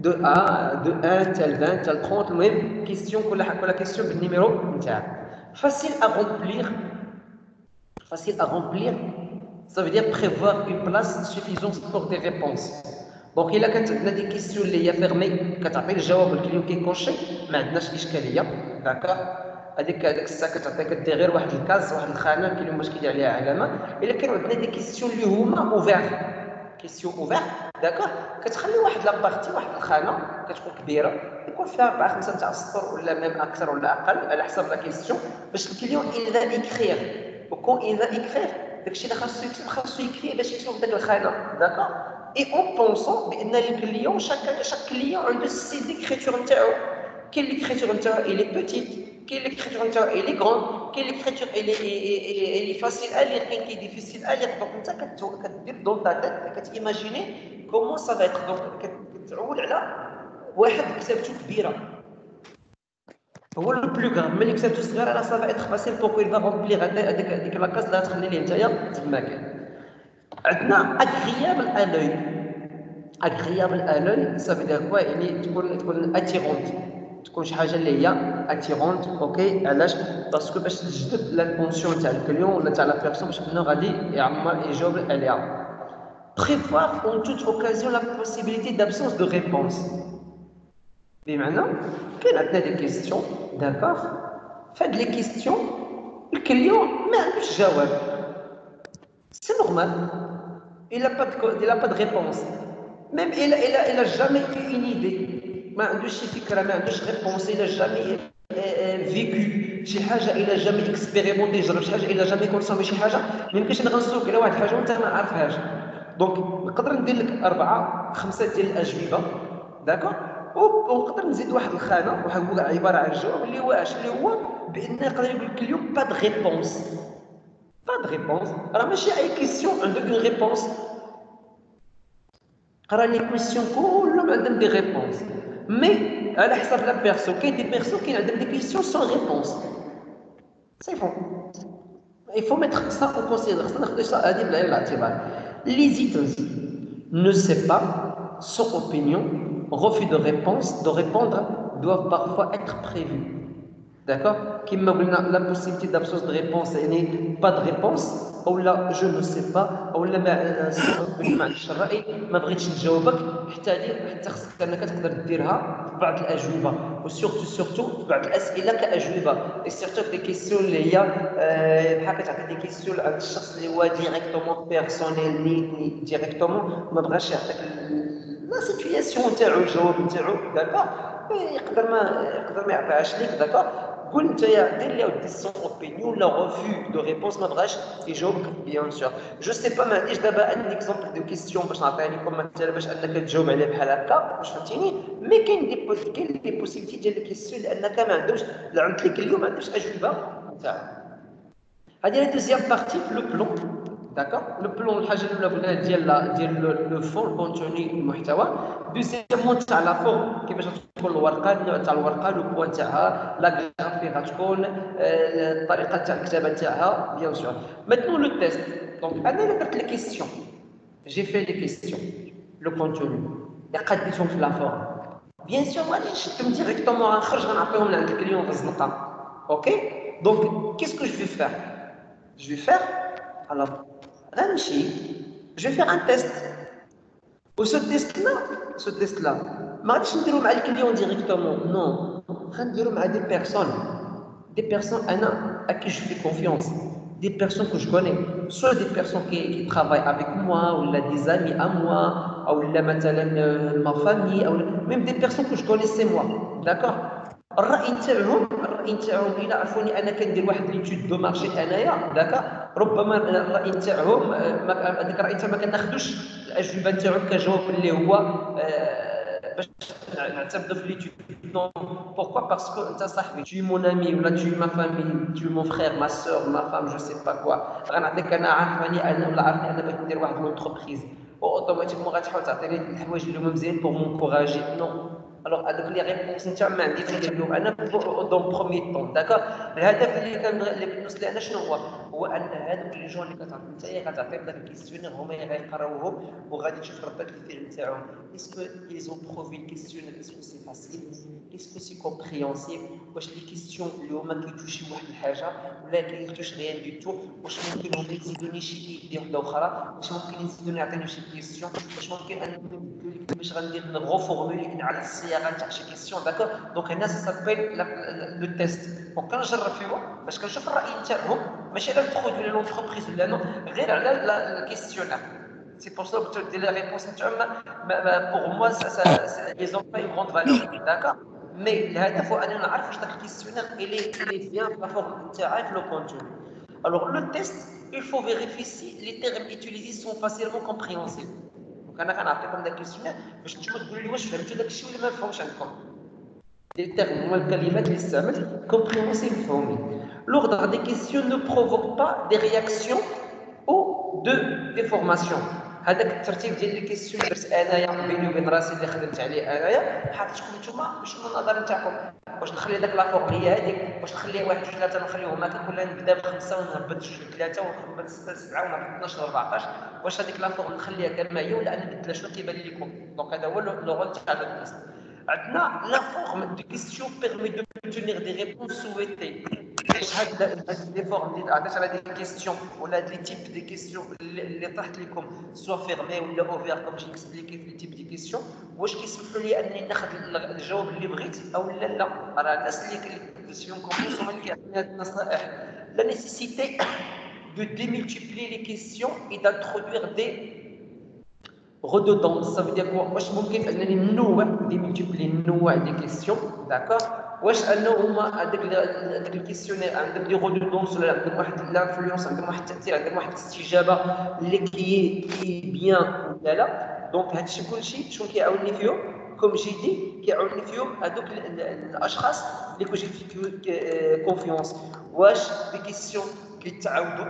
de 1 tel 20 tel 30 المهم question كل question بالنيميرو نتاعها. Facile à remplir. Facile à remplir, ça veut dire prévoir une place suffisante pour des réponses. Donc il a des questions اللي هي fermées كتعطي الجواب الكليو كيكوشي ما عندناش اشكاليه داكور. هذيك الساعه كدير غير واحد الكاز واحد الخانه الكليو باش كيدير عليها علامه. الا كانوا عندنا دي كيسيون اللي هما اوفير كيسيون اوفير داكور كتخلي واحد لابارتي واحد الخانه كتكون كبيره يكون فيها 4 5 تاع السطور ولا ميم اكثر ولا اقل على حسب لا كيسيون باش الكليو الا اكرير وكون اذا اكرير داكشي اللي خاصو يكتب خاصو يكري باش يكتب داك الخانه داكور. اي اون بونسون بان الكليون شاك كليون عنده السي ديكريتور نتاعو. كاين ليكريتور نتاعو الي بوتيت كاين ليكريتور نتاعو الي غران كاين ليكريتور الي فاسيل ا لير كاين كي ديفيسيل ا لير. دونك انت كدير دون تا تيت كتيماجيني كومون سا فا ايتر. دونك كتعول على واحد كتابته كبيره هو لو بلو غران ملي كتبتو صغير راه صافا ايتر فاسيل بوكو يل فا رومبليغ هذيك لاكاز اللي غتخلي ليه نتايا تما كان. عندنا اغريابل الوي. اغريابل الوي سا في دير كوا يعني تكون اتيرونت تكون شي حاجه اللي هي اتيرونت. اوكي علاش؟ باسكو باش تجذب لاتونسيون تاع الكليون ولا تاع لا بيرسون باش انه غادي يعمر يجاوب عليها. prévoir en toute occasion la possibilité d'absence de réponse. بمعنى كاين عندنا دي كيستيون داكوغ فهاد لي كيستيون الكليون ما عندوش جواب سي نورمال il a pas de réponse même il a jamais eu une idée ما عندوش شي فكره ما عندوش ريبونس. il a jamais vécu شي حاجه il a jamais expérimenté جرب شي حاجه il a jamais consommé شي حاجه ما يمكنش انا غنسوق على واحد الحاجه وانت ما عارفهاش. دونك نقدر ندير لك 4 5 ديال الاجوبه داكوغ ونقدر نزيد واحد الخانه واحد عباره عن الجواب اللي هو بان يقدر يقول لك اليوم با دو ريبونس. با دو ريبونس راه ماشي اي كيسيون عندك اون ريبونس. راه لي كيسيون كلهم عندهم دي ريبونس مي على حسب لا بيرسون. كاين دي بيرسون كاين عندهم دي كيسيون سون ريبونس. سي فون il faut mettre ça en considération. هذه بعين الاعتبار. ليزيتونس ne sait pas sans opinion, refus de réponse, de répondre, doivent parfois être prévus. D'accord? Qui m'a dit la possibilité d'absence de réponse, pas de réponse, ou là je ne sais pas, ou là ما عنديش الرأي ما بغيتش نجاوبك حتى خصك انك تقدر ديرها في بعض الاجوبه وسورتو في بعض الاسئله كاجوبه سيرتو في دي كيسيون اللي هي بحال كتعطي دي كيسيون عند الشخص اللي هو ديريكتومون بيرسونيل ني ديريكتومون ما بغاش يعطيك لا سيتوياسيون تاعو الجواب نتاعو داكور يقدر ما يعطيهاش ليك داكور قول نتايا دير لي ودي سون اوبينيون لا ريفو دو ريبونس ما بغاش يجاوبك بيان سور جو سي با ما عنديش دابا ان اكزومبل دو كيسيون باش نعطيها لكم مثلا باش انك تجاوب عليه بحال هكا واش فهمتيني مي كاين دي بوسيبيتي ديال الكيسيون لانك ما عندهمش لا عندك لك اليوم ما عندهمش اجوبه نتاعو هذه لا دوزيام بارتي في لو بلون داكور لو بلون الحاجه الاولى بغينا ديال لو فون الكونتوني المحتوى دوزيامون تاع لا فورم كيفاش تكون الورقه النوع تاع الورقه لو بوان تاعها لا غرافي غتكون الطريقه تاع الكتابه تاعها بيان سور ماتنون لو تيست دونك انا اللي درت لي كيسيون جي في لي كيسيون لو كونتوني اللي قديتهم في لا فورم بيان سور غادي نشدهم ديريكتومون غنخرج غنعطيهم لعند الكليون في الزنقه اوكي دونك كيسكو جو في فير je vais faire alors je vais faire un test وسو تيست لا ما غاديش نديرو مع الكليون ديريكتومون نو غنديرو مع دي بيرسون انا à qui je fais confiance des personnes que je connais soit des personnes qui travaillent avec moi ou des amis à moi ou مثلا ma famille ou même des personnes que je connaissais moi d'accord الراي نتاعهم الا عرفوني انا كندير واحد ليتود دو مارشي انايا داكا ربما الراي نتاعهم هذاك الراي نتاعهم ما كناخذوش الاجوبه نتاعهم كجواب اللي هو باش نعتمدوا في ليتود نو بوركوا باسكو انت صاحبي tu es mon ami ولا tu es ma famille tu es mon frère ma soeur ma femme je sais pas quoi غنعطيك انا عارفاني انا ولا عارفني انا باغي ندير واحد لونتربريز اوتوماتيكمون غتحاول تعطيني الحوايج اللي هما مزيان بور مونكوراجي نو الوغ هذوك لي ريبونس نتاع ما عنديش نديرهم انا دون بروميي طون داكور الهدف اللي كنوصل لنا شنو هو ان هذوك لي جون اللي كتعطي نتايا كتعطيهم داك الكيسيونير هما غيقراوهم وغادي تشوف ردة الفعل نتاعهم اسكو ايزون بروفي الكيسيونير اسكو سي فاسيل اسكو سي كومبريهنسيبل واش لي كيسيون اللي هما كيتوشي واحد الحاجه ولا كيتوش ريان دو تو واش ممكن هما يزيدوني شي ايدي وحده اخرى واش ممكن يزيدوني يعطيني شي كيسيون واش ممكن ان باش غندير نغوفورمولي على الصياغه تاع شي كيسيون داكور دونك هنا سا سابيل لو تيست وكنجرب فيهم باش كنشوف الراي نتاعهم ماشي على البرودوي ولا لونتربريز ولا نو غير على الكيسيونير سي بور سا que دير لا ريبونس نتاعهم بور موا ils ont pas une grande valeur داكور مي الهدف هو اننا نعرف واش داك الكيسيونير اللي بيان في لا فورم نتاعي في لو كونتوني alors le test il faut vérifier si les termes utilisés sont facilement compréhensibles انا كنعطيكم داك الكيسيونير باش نتوما تقولوا لي واش فهمتوا داك الشيء ولا ما فهمتوش عندكم les termes هما الكلمات اللي استعملت compréhensible مفهومين l'ordre des questions ne provoque pas des réactions ou de déformation هذاك الترتيب ديال لي كيسيون درت انايا بيني وبين راسي اللي خدمت عليه انايا حاطتكم نتوما شنو النظر نتاعكم واش نخلي داك لا فورم هي هذيك واش نخليها 1 2 3 نخليهم هكاك ولا نبدا ب5 ونهبط 2 3 ونهبط 6 7 ونهبط 12 14 واش هذيك لا فورم نخليها كما هي ولا نبدلها شنو كيبان لكم دونك هذا هو لو رول تاع التيست عندنا لا فورم دو كيسيون بيرمي دو obtenir des réponses souhaitées هاد لي فورم اللي عطيت على دي كيسيون ولا دي تيب دي كيسيون اللي طرحت لكم سوا فيرمي ولا اوفير كوم جي اكسبليكي في لي تيب دي كيسيون واش كيسمحوا لي انني ناخذ الجواب اللي بغيت او لا راه الناس اللي كيسيون كومبليس هما اللي كيعطيوني هاد النصائح لا نيسيسيتي دو démultiplier les questions et d'introduire des redondance ça veut dire quoi واش ممكن انني ننوع démultiplier نوع دي كيسيون داكور واش انه هما هذاك الكيسيونير عندهم دي redondance ولا عندهم واحد لانفلونس عندهم واحد التاثير عندهم واحد الاستجابه اللي كي بيان ولا لا دونك هادشي كلشي شنو كيعاوني فيهم كوم جي دي كيعاوني فيهم هذوك الاشخاص اللي كو جي في كونفيونس واش دي كيسيون كيتعاودوا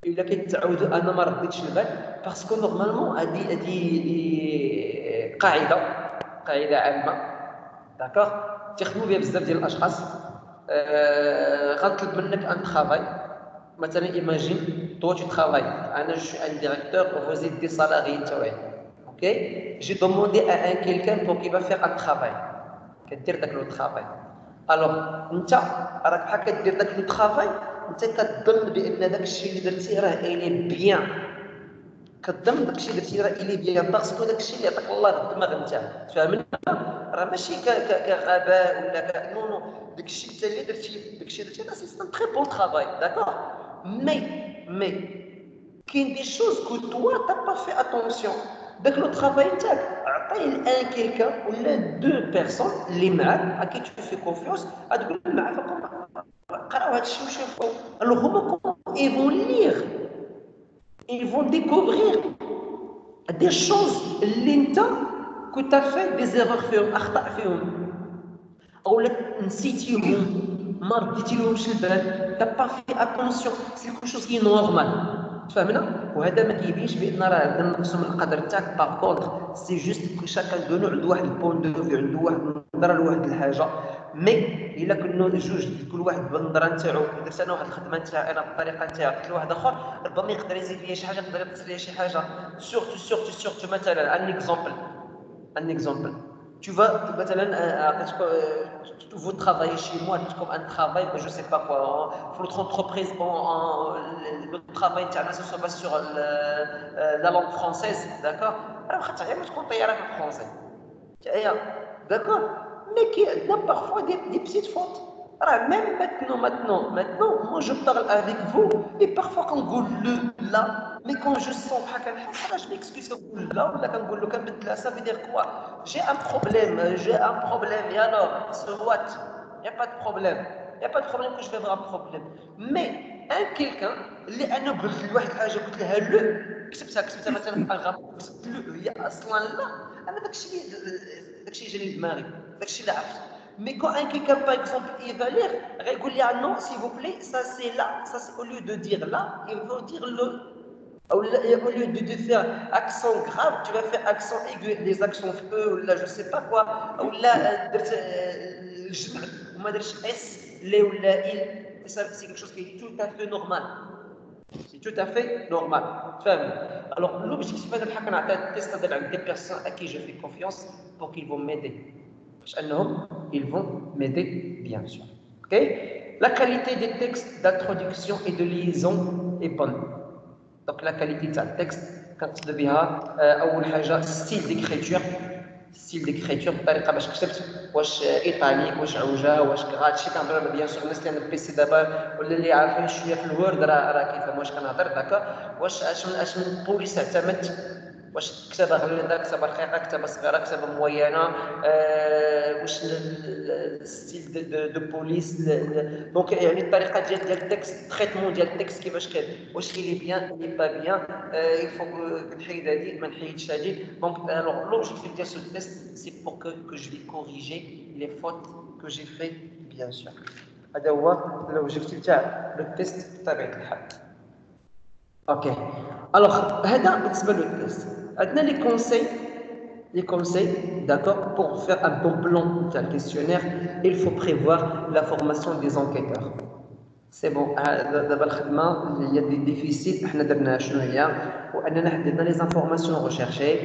الا كيتعاودوا انا ما رديتش البال باسكو نورمالمون هذه قاعده عامه داكوغ تخدموا بها بزاف ديال الاشخاص غنطلب منك ان ترافاي مثلا ايماجين تو ترافاي انا جو ان ديريكتور وفوزيت دي سالاري تاعي Ok, j'ai demandé à un quelqu'un pour qu'il va faire un travail. كدير داك لو ترافاي الوغ انت راك بحال كدير داك لو ترافاي انت كتظن بان داك الشيء اللي درتي راه الي بيان كتظن داك الشيء اللي درتي راه الي بيان باسكو داك الشيء اللي عطاك الله الدماغ نتاعك فهمنا راه ماشي كغباء ولا نو نو داك الشيء انت اللي درتي داك الشيء درتي راه سي ان تري بون ترافاي داكور مي كاين دي شوز كو توا تا با في اتونسيون داك لو ترافاي نتاعك عطيه لان كيلكان ولا دو بيرسون اللي معاك à qui tu fais confiance تقول معاه قراو هذا الشيء وشوفوا alors هما ils vont lire ils vont découvrir des choses اللي انت كنت fait des erreurs فيهم اخطاء فيهم او نسيتيهم ما رديتي لهمش البال تا با في اتونسيون سي كل شوز كي نورمال فهمنا وهذا ما كيبينش بان راه عندنا نقصوا من القدر تاعك باغ كونتر سي جوست كل شاكان دو نو عنده واحد البوان دو في عنده واحد النظره لواحد الحاجه مي الا كنا جوج كل واحد بالنظره نتاعو درت انا واحد الخدمه نتاعي انا بالطريقه نتاعي قلت لواحد اخر ربما يقدر يزيد ليا شي حاجه يقدر ينقص ليا شي حاجه سورتو مثلا ان اكزومبل tu vas vous travaillez chez moi comme un travail je sais pas quoi pour notre entreprise le travail ça se base sur la langue française d'accord alors tu as تكون طياره في الفرنسي d'accord mais qui a parfois des petites fautes même maintenant moi je parle avec vous et parfois quand on dit là mais quand je sens que je m'excuse là ou là quand on dit là ça veut dire quoi j'ai un problème et alors c'est what il y a pas de problème que je vais avoir un problème mais quelqu'un اللي انا قلت له واحد الحاجه قلت لها له كتبتها مثلا في اغرام كتبت له هي اصلا لا انا داكشي جاني لدماغي داكشي اللي عرفت مي كو ان كيكان باغ اكزومبل يفالير غيقول لي نو سي فو بلي سا سي لا سا سي او ليو دو دير لا il faut dire le au lieu de faire accent grave tu vas faire accent aigu les accents feu ou là je sais pas quoi ou là درت الجمع وما درتش اس لي ولا il c'est quelque chose qui est tout à fait normal c'est tout à fait normal فاهم alors l'objectif هذا بحال كنعطي التيست هذا عند des personnes à qui je fais confiance pour qu'ils vont m'aider باش انهم ils vont m'aider bien sûr ok la qualité des textes d'introduction et de liaison est bonne donc la qualité تاع التكست كنقصد بها اول حاجه ستيل ديكريتور بطريقه باش كتبت واش ايطاليك واش عوجه واش هادشي كنهضر بيان سور الناس اللي عندهم بيسي دابا ولا اللي عارفين شويه في الوورد راه كيفهم واش كنهضر داكا واش اش من بوليس اعتمدت واش كتابه غليظه كتابه رقيقه كتابه صغيره كتابه موينه واش الستيل دو بوليس دونك يعني الطريقه ديال التكست تريتمون ديال التكست كيفاش كاين واش لي بيان لي با بيان il faut نحيد هذه ما نحيدش هذه دونك alors l'objectif ديال ce test c'est pour que je vais corriger les fautes que j'ai fait bien sûr هذا هو l'objectif تاع لو تيست بطبيعه الحال اوكي alors هذا بالنسبه للتيست عندنا les conseils d'accord pour faire un bon plan d'un questionnaire il faut prévoir la formation des enquêteurs c'est bon دابا الخدمه اللي هي دي ديفيسيل حنا درناها شنو هي واننا حددنا لي زانفورماسيون ريشيرشي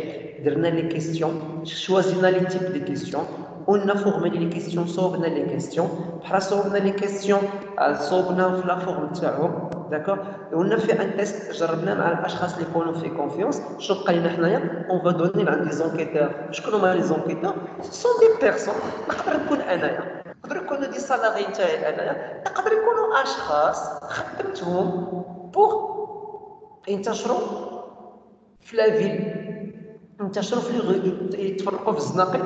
درنا لي كيسيون شوازينا لي تيب دي كيسيون قلنا فورميلي لي كيسيون صوبنا لي كيسيون بحال صوبنا لي كيسيون صوبنا في لا فورم تاعهم داكور قلنا في ان تيست جربناه مع الاشخاص اللي يكونوا في كونفيونس شنو بقى لنا حنايا اون فا دوني مع دي زونكيتور شكون هما لي زونكيتور سون دي بيرسون نقدر نكون انايا يقدروا يكونوا دي سالاري تاعي انايا يقدروا يكونوا اشخاص خدمتهم بور ينتشروا في لا فيل ينتشروا يتفرقوا في الزناقي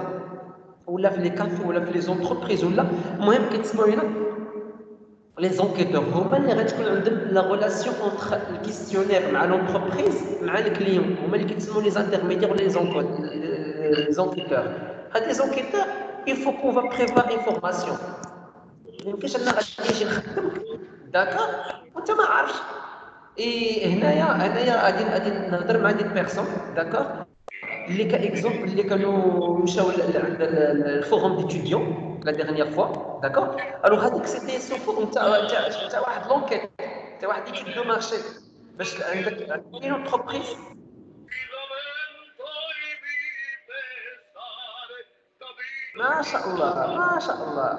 ولا في لي كافي ولا في لي زونتربريز ولا المهم كيتسموا هنا لي زونكيتور هما اللي غتكون عندهم لا ريلاسيون اونتر الكيستيونير مع لونتربريز مع الكليون هما اللي كيتسموا لي زانترميديير ولا لي زونكيتور هاد لي زونكيتور il faut qu'on va prévoir une formation ما يمكنش انا غادي نجي نخدمك داكور وانت ما عارفش هنايا غادي نهضر مع دي بيرسون داكور اللي كاكزومبل اللي كانوا مشاو عند الفوروم ديتوديون لا ديرنيير فوا داكور الوغ هذيك سيتي سو فورم تاع واحد لونكيت تاع واحد ايتود دو مارشي باش عندك اون انتربريز ما شاء الله ما شاء الله.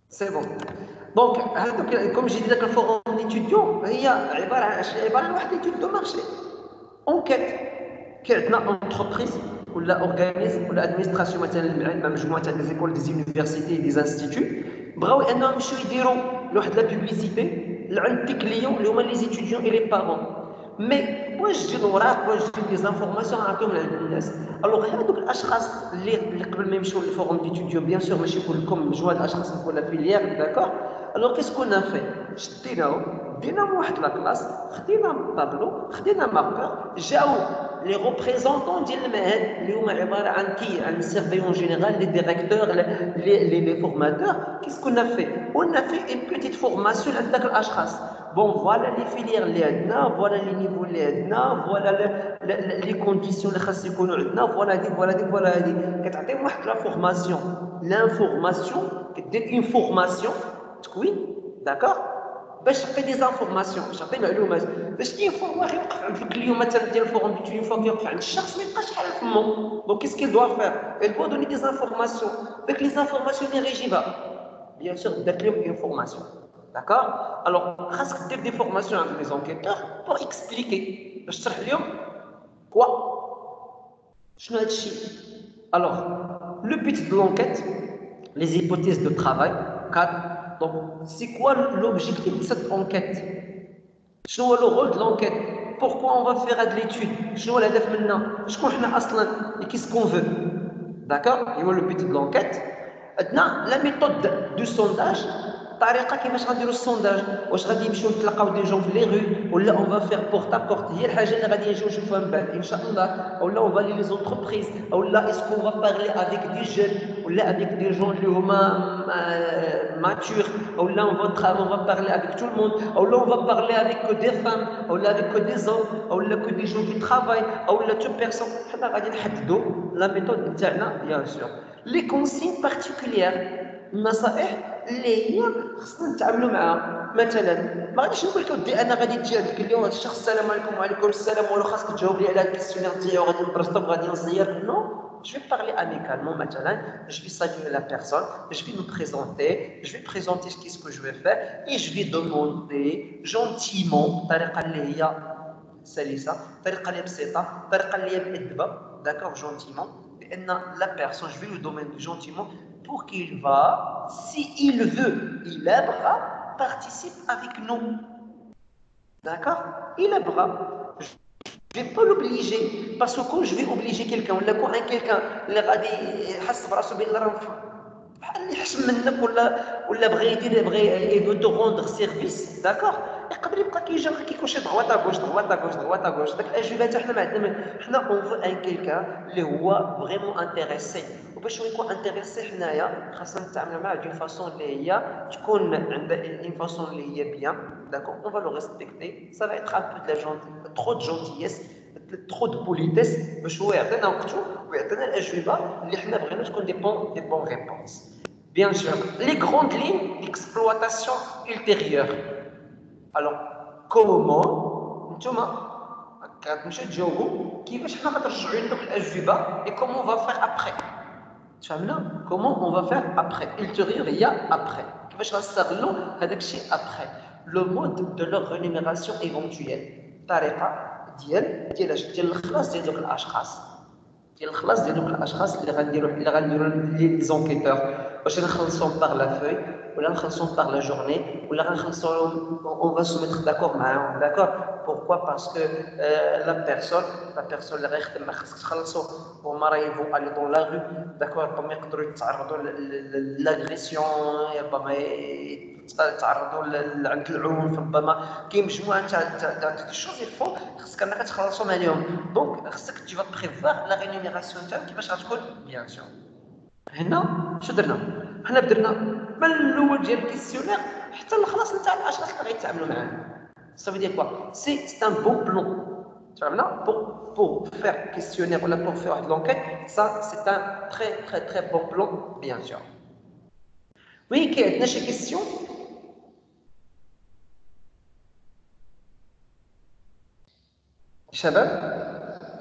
سي بون. دونك هذوك كوم جيت لك الفورم ديتيديون هي عباره عن واحد ليتود دو مارشي اونكيت. كي عندنا انتربريز ولا اورغانيزم ولا ادمينستراسيون مثلا مع مجموعه تاع دي زيكول دي زونيفرسيتي دي انستيتو بغاو انهم يمشيو يديروا لواحد لا بوبليسيتي لعند دي كليون اللي هما لي زيتيديون اي لي بارون. مي واش تجي الوراق واش تجي دي زانفورماسيون نعطيهم للناس. الوغ هذوك الاشخاص اللي قبل ما يمشيو للفورم ديتيديون بيان سور ماشي كلكم مجموعه الاشخاص ولا فيليير داكور. الوغ كيسكو كنا في شديناهم ديناهم واحد لا كلاس خدينا طابلو خدينا ماركور جاو لي ريبريزونطون ديال المعهد اللي هما عباره عن عن السيرفيون جينيرال لي ديريكتور لي فورماتور. كيسكو كنا في قلنا في اون بيتيت فورماسيون عند داك الاشخاص. بون فوالا لي فيليير اللي عندنا فوالا لي نيفو اللي عندنا فوالا لي كونديسيون اللي خاص يكونوا عندنا فوالا هذيك فوالا هذيك فوالا هذيك. كتعطيهم واحد لا فورماسيون لانفورماسيون كدير اون فورماسيون تكوين داكور باش تعطي دي زانفورماسيون باش تعطي معلومات باش اون فوا واحد يوقف عند اليوم مثلا ديال الفورم ديال اون فوا كيوقف عند الشخص ما يبقاش حال فمو. دونك كيس كيل دوا فير il doit donner des informations داك لي زانفورماسيون اللي غيجيبها بيان سور دات لهم اون فورماسيون داكور. الوغ خاصك دير دي فورماسيون عند لي زونكيتور بور اكسبليكي باش تشرح لهم كوا شنو هاد الشيء. الوغ لو بيت دو لونكيت les hypothèses de travail 4. Donc, c'est quoi l'objectif de cette enquête? شنو هو le rôle de l'enquête? Pourquoi on va faire de l'étude? شنو هو الهدف منها؟ شكون حنا اصلا et qu'est-ce qu'on veut? D'accord? هو le but de l'enquête. عندنا la méthode du sondage. الطريقه كيفاش غنديروا السونداج. واش غادي نمشيو نتلاقاو دي جون في لي رو ولا اون فا فير بورت ا بورت. هي الحاجه اللي غادي نجيو نشوفوها من بعد ان شاء الله. ولا اون فا لي زونتربريز ولا اسكو فا بارلي افيك دي جون ولا افيك دي جون اللي هما ماتور ولا اون فا بارلي افيك تو الموند ولا اون فا بارلي افيك كو دي فام ولا افيك كو دي زوم ولا كو دي جون كي ترافاي ولا تو بيرسون. حنا غادي نحددوا لا ميثود نتاعنا بيان سور. لي كونسين بارتيكولير النصائح اللي هي خصنا نتعاملوا معها. مثلا ما غاديش نقول لك ودي انا غادي تجي عندك اليوم هذا الشخص السلام عليكم وعليكم السلام ولا خاصك تجاوب لي على الكيسيونير ديالي وغادي نبرسطك وغادي نصير. نو je vais parler amicalement maintenant, je vais saluer la personne, je vais me présenter, je vais présenter ce que je vais faire et je vais demander gentiment طريقه اللي هي سلسه طريقه اللي بسيطه طريقه اللي مؤدبه d'accord gentiment بان la personne je vais lui demander gentiment pour qu'il va, s'il veut, il aimera, participe avec nous. D'accord? Il aimera. Je ne vais pas l'obliger. Parce que quand je vais obliger quelqu'un, ou quand quelqu'un اللي يحس براسو بان راه بحال اللي يحشم منك ولا بغى يدير دو روندر سيرفيس داكور يقدر يبقى كيجي كيكون شي ضغوطه غوش داك الاجوبه تاع حنا ما عندنا. حنا اون فو ان كيلكان اللي هو فريمون انتريسي وباش يكون انتريسي حنايا خاصنا نتعاملوا معاه دون فاصون اللي هي تكون عندها اون فاصون اللي هي بيان داكور اون فا لو ريسبكتي سا فا ايتر ان بو دو لا جونتي ترو دو جونتييس ترو دو بوليتيس باش هو يعطينا وقته ويعطينا الاجوبه اللي حنا بغينا تكون دي بون ريبونس. Bien sûr, les grandes lignes d'exploitation ultérieure. Alors, comment نتوما كتمشيو تجاوبوا كيفاش حنا غنرجعوا لدوك الاجوبه et comment on va faire après. تفهمنا؟ comment on va faire après. ultérieur هي après. كيفاش غنستغلوا هذاك الشيء après. le mode de leur rémunération éventuelle. الطريقه ديال الخلاص ديال دوك الاشخاص. ديال الخلاص ديال دوك الاشخاص اللي غنديروا لي زونكيتور. واش نخلصهم باغ لا فوي ولا نخلصهم باغ لا جورني ولا غنخلصهم اون فا سو ميتر داكور معاهم داكور. بوركوا باسكو لا بيرسون اللي غيخدم ما خصك تخلصو هما راه يفو الي دون لا رو داكور ربما يقدروا يتعرضوا لاغريسيون ربما يتعرضوا عند العنف ربما كاين مجموعه تاع دي شوز يفو خصك انك تخلصهم عليهم. دونك خصك تجي بريفوار لا ريمونيراسيون تاعك كيفاش غتكون بيان سور. هنا شو درنا؟ حنا درنا من الاول ديال الكيسيونير حتى الخلاص نتاع الاشخاص اللي غيتعاملوا معاه. Ça veut dire quoi? C'est un bon plan. Tu vois là pour faire questionnaire ou pour faire de l'enquête, ça c'est un très bon plan bien sûr. Oui, كاين شي question? شباب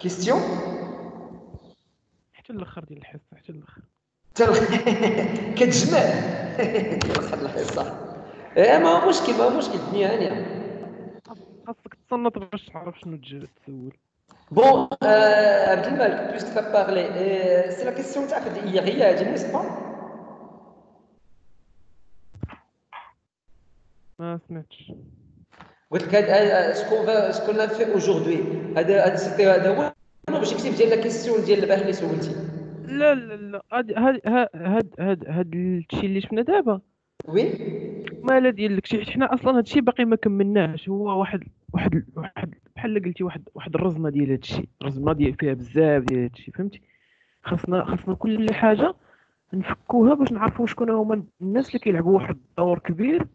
question? حتى الاخر ديال الحصه حتى الاخر. كتجمع واحد الحصه. ما مشكل الدنيا هانيه. خاصك تصنت باش تعرف شنو تسول. Bon, Abdelmalek, puisque tu as parlé, c'est la question d'hier, n'est-ce pas? ما سمعتش. قلت لك ce qu'on a fait aujourd'hui, هذا هو l'objectif ديال la question ديال البارح اللي سولتي. لا لا لا هاد الشيء اللي شفنا دابا Oui. ما لا ديال داكشي، حيت حنا اصلا هادشي باقي ما كملناش. هو واحد بحال قلتي واحد الرزمه ديال هادشي، رزمه ديال فيها بزاف ديال هادشي، فهمتي؟ خاصنا كل حاجه نفكوها باش نعرفوا شكون هما الناس اللي كيلعبوا واحد الدور كبير،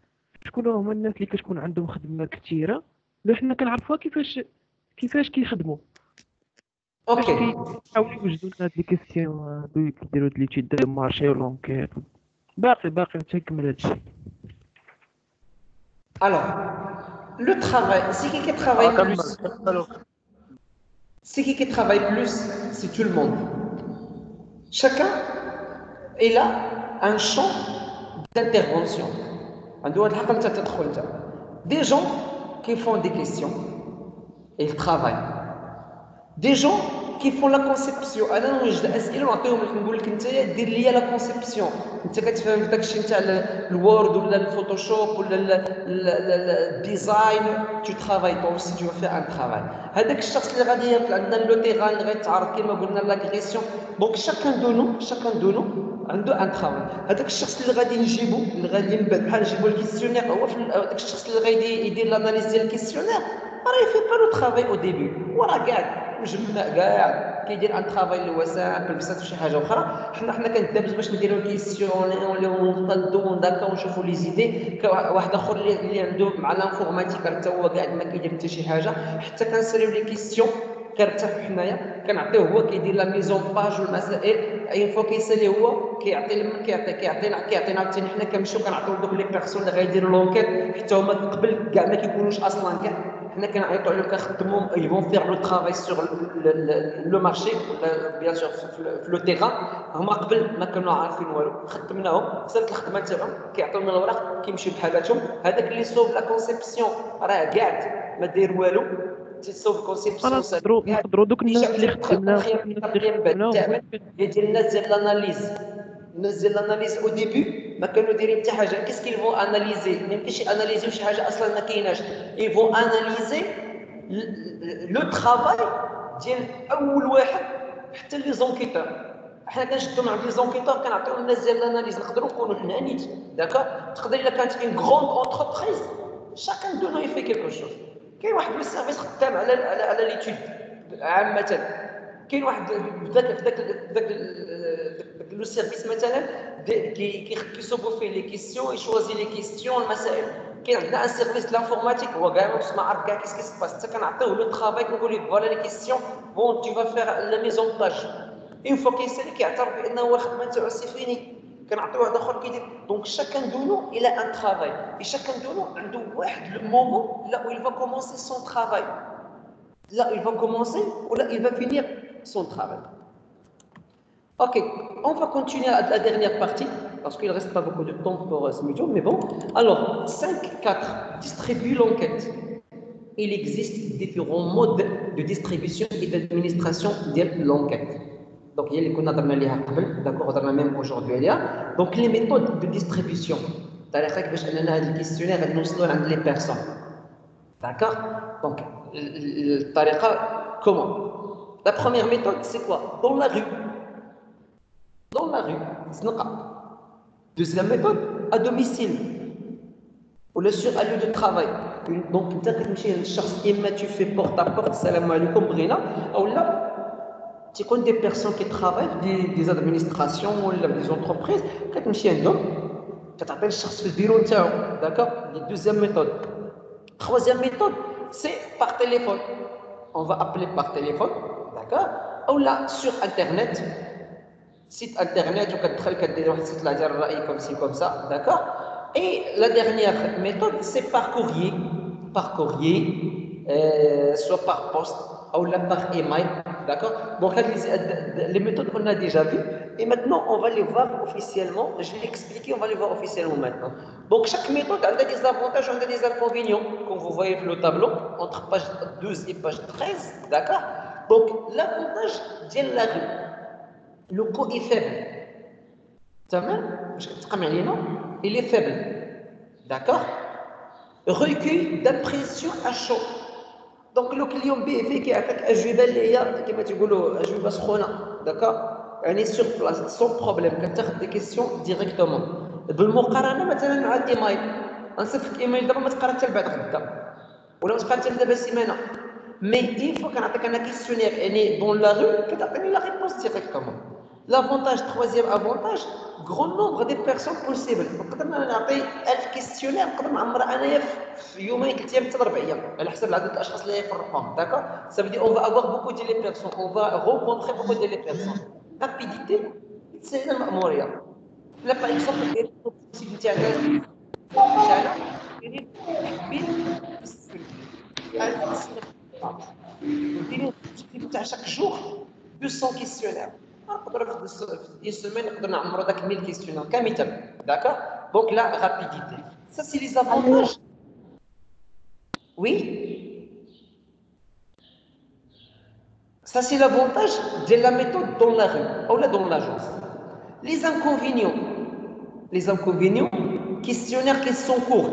شكون هما الناس اللي كتكون عندهم خدمه كثيره، اللي حنا كنعرفوها كيفاش كيخدموا. Ok. كيحاولوا يوجدوا لنا هاد لي كيسيون هادو، كيديروا هاد ليتيود دو مارشي ولونكيت. باقي تكمل هادشي. Alors, le travail, c'est qui travaille plus? C'est qui travaille plus? C'est tout le monde. Chacun, il a un champ d'intervention. Des gens qui font des questions et ils travaillent. Des gens qui font la conception. انا نوجد اسئله ونعطيهم لك، نقول لك انت دير لي لا كونسيبسيون، انت كتفهم داك الشيء نتاع الوورد ولا الفوتوشوب ولا الديزاين، tu travailles toi aussi, tu vas faire un travail. هذاك الشخص اللي غادي يطلع عندنا لو تيغان اللي غيتعرض كما قلنا لاغريسيون. دونك شاكان دو نو عنده ان ترافاي. هذاك الشخص اللي غادي نجيبو، اللي غادي من بعد بحال نجيبو الكيستيونير، هو هذاك الشخص اللي غادي يدير لاناليز ديال الكيستيونير راه يفي با لو ترافاي او ديبي، وراه قاعد مجمع قاعد كيدير ان ترافاي اللي هو سامبل بزاف شي حاجه اخرى. حنا كندابزو باش نديرو كيسيون ونطلدو ونذاكا ونشوفو لي زيدي. واحد اخر اللي عنده مع الانفورماتيك حتى هو قاعد ما كيدير حتى شي حاجه، حتى كنساليو لي كيسيون كنرتاحو حنايا، كنعطيوه هو كيدير لا ميزون باج والمسائل. اي فوا كيسالي هو كيعطينا عاوتاني حنا كنمشيو كنعطيو دوك لي بيرسون اللي غايديروا لونكيت، حتى هما قبل كاع ما كيكونوش اصلا كاع حنا كنعيطوا عليهم كنخدموهم. ils vont faire le travail sur le marché bien sûr في لو تيغان. هما قبل ما كانوا عارفين والو، خدمناهم صارت الخدمه تاعهم، كيعطيونا الوراق كيمشيو بحالاتهم. هذاك اللي صوب لا كونسيبسيون راه قاعد ما داير والو، تيصوب كونسيبسيون نقدروا دوك الناس اللي خدمناهم ديال الناس ديال الاناليز. الناس ديال الاناليز او ديبي ما كانوا دايرين حتى حاجه. كيس كيل فون اناليزي؟ ما يمكنش ياناليزيو شي حاجه اصلا ما كايناش. ils vont analyser le travail ديال اول واحد حتى لي زونكيتور. حنا كنشدو مع لي زونكيتور كنعطيو الناس ديال الاناليز. نقدروا نكونوا حنا نيت داكور. تقدر الا كانت اون غروند انتربريز شاكان دو نو يفي كيلكو شوز. كاين واحد من السيرفيس خدام على ليتود عامه، كاين واحد داك لو سيرفيس مثلا كيصوبوا فيه لي كيسيون، يشوازي لي كيسيون المسائل. كاين عندنا ان سيرفيس لانفورماتيك هو كاع ما عارف كاع كيس باس، حتى كنعطيوه لو طرافاي كنقول ليه فوالا لي كيسيون بون تي فا فير لا ميزون باج. اون فوا كيسالي كيعترف بانه هو الخدمه تاعو سي فيني، كنعطيو واحد اخر كيدير. دونك شاكان دونو الى ان طرافاي، اي شاكان دونو عنده واحد لو مومون لا où il va commencer son travail, là il va commencer ou là il va finir son travail. Ok, on va continuer à la dernière partie parce qu'il ne reste pas beaucoup de temps pour ce module, mais bon. Alors, 5.4, distribue l'enquête. Il existe différents modes de distribution et d'administration de l'enquête. Donc, il y a les qu'on a d'accord, on a même aujourd'hui. Donc, les méthodes de distribution. Le questionnaire est les personnes. D'accord. Donc, comment? La première méthode, c'est quoi? Dans la rue. Dans la rue, deuxième méthode, à domicile ou sur un lieu de travail. Donc, tu fais porte à porte, salam alaikum, brina, ou là, tu connais des personnes qui travaillent, des administrations ou des entreprises, tu t'appelles le bureau, d'accord? Deuxième méthode. Troisième méthode, c'est par téléphone. On va appeler par téléphone, d'accord? Ou là, sur Internet. Site internet ou site là comme ci comme ça, d'accord. Et la dernière méthode c'est par courrier, soit par poste ou là par email. D'accord? Donc, les méthodes qu'on a déjà vues, et maintenant, on va les voir officiellement. Je vais l'expliquer, on va les voir officiellement maintenant. Donc, chaque méthode a des avantages, a des inconvénients. Comme vous voyez le tableau, entre page 12 et page 13, d'accord? Donc, l'avantage de la rue, le coût est faible. تمام؟ باش كتقام علينا il est faible. D'accord? Recueil d'impression à chaud. Donc le client BFI كيعطيك أجوبة اللي هي كما تيقولوا أجوبة سخونة. d'accord؟ يعني sur place sans problème كتاخذ دي كيسيون ديريكتومون. بالمقارنة مثلا مع الايميل. غنصيفط الايميل دابا ما تقرا حتى لبعد غدا ولا ما تقرا حتى دابا سيمانة. مي إين فوا كنعطيك أنا كيسيونير يعني دون لا rue كتعطيني لا ريبونس ديريكتومون. L'avantage, troisième avantage, grand nombre de personnes possibles. نقدر نعطي 1000 كيستيونير نقدر نعمر انايا في يومين 3 ايام حتى 4 ايام على حسب عدد الاشخاص اللي يفرقهم. داكور ça veut dire on va avoir beaucoup de les personnes, on va rencontrer beaucoup de les personnes. rapidité تسهل المأمورية. لا باغ اكزومبل دير السيت نتاعنا كاينين كبير وديري التكتيك نتاع chaque jour 200 questionnaires. نقدر في semaine نقدر نعمرو داك 1000 questionnaires كامل. d'accord donc la rapidité ça c'est les avantages. oui ça c'est l'avantage de la méthode dans la rue ou là dans l'agence. les inconvénients questionnaires qui sont courts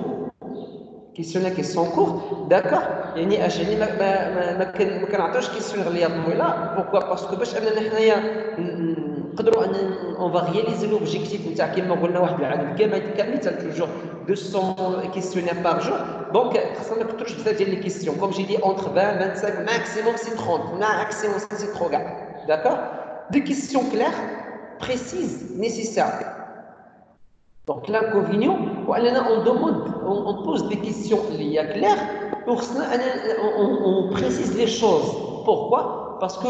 questionnaires qui sont courts. d'accord يعني اجاني ما كنعطيوش كيسيونير اللي طويله. بوكوا باسكو باش اننا حنايا نقدروا ان اون فا رياليزي لوبجيكتيف نتاع كيما قلنا واحد العدد كامل تاع توجور 200 كيسيونير بار جور. دونك خاصنا ما نكثروش بزاف ديال لي كيسيون كوم جي دي اونتر 20 25 ماكسيموم سي 30 ماكسيموم سي ترو كاع. d'accord دي كيسيون كلير بريسيز نيسيسير. Donc l'inconvénient, on pose des questions claires, on précise les choses. Pourquoi? Parce que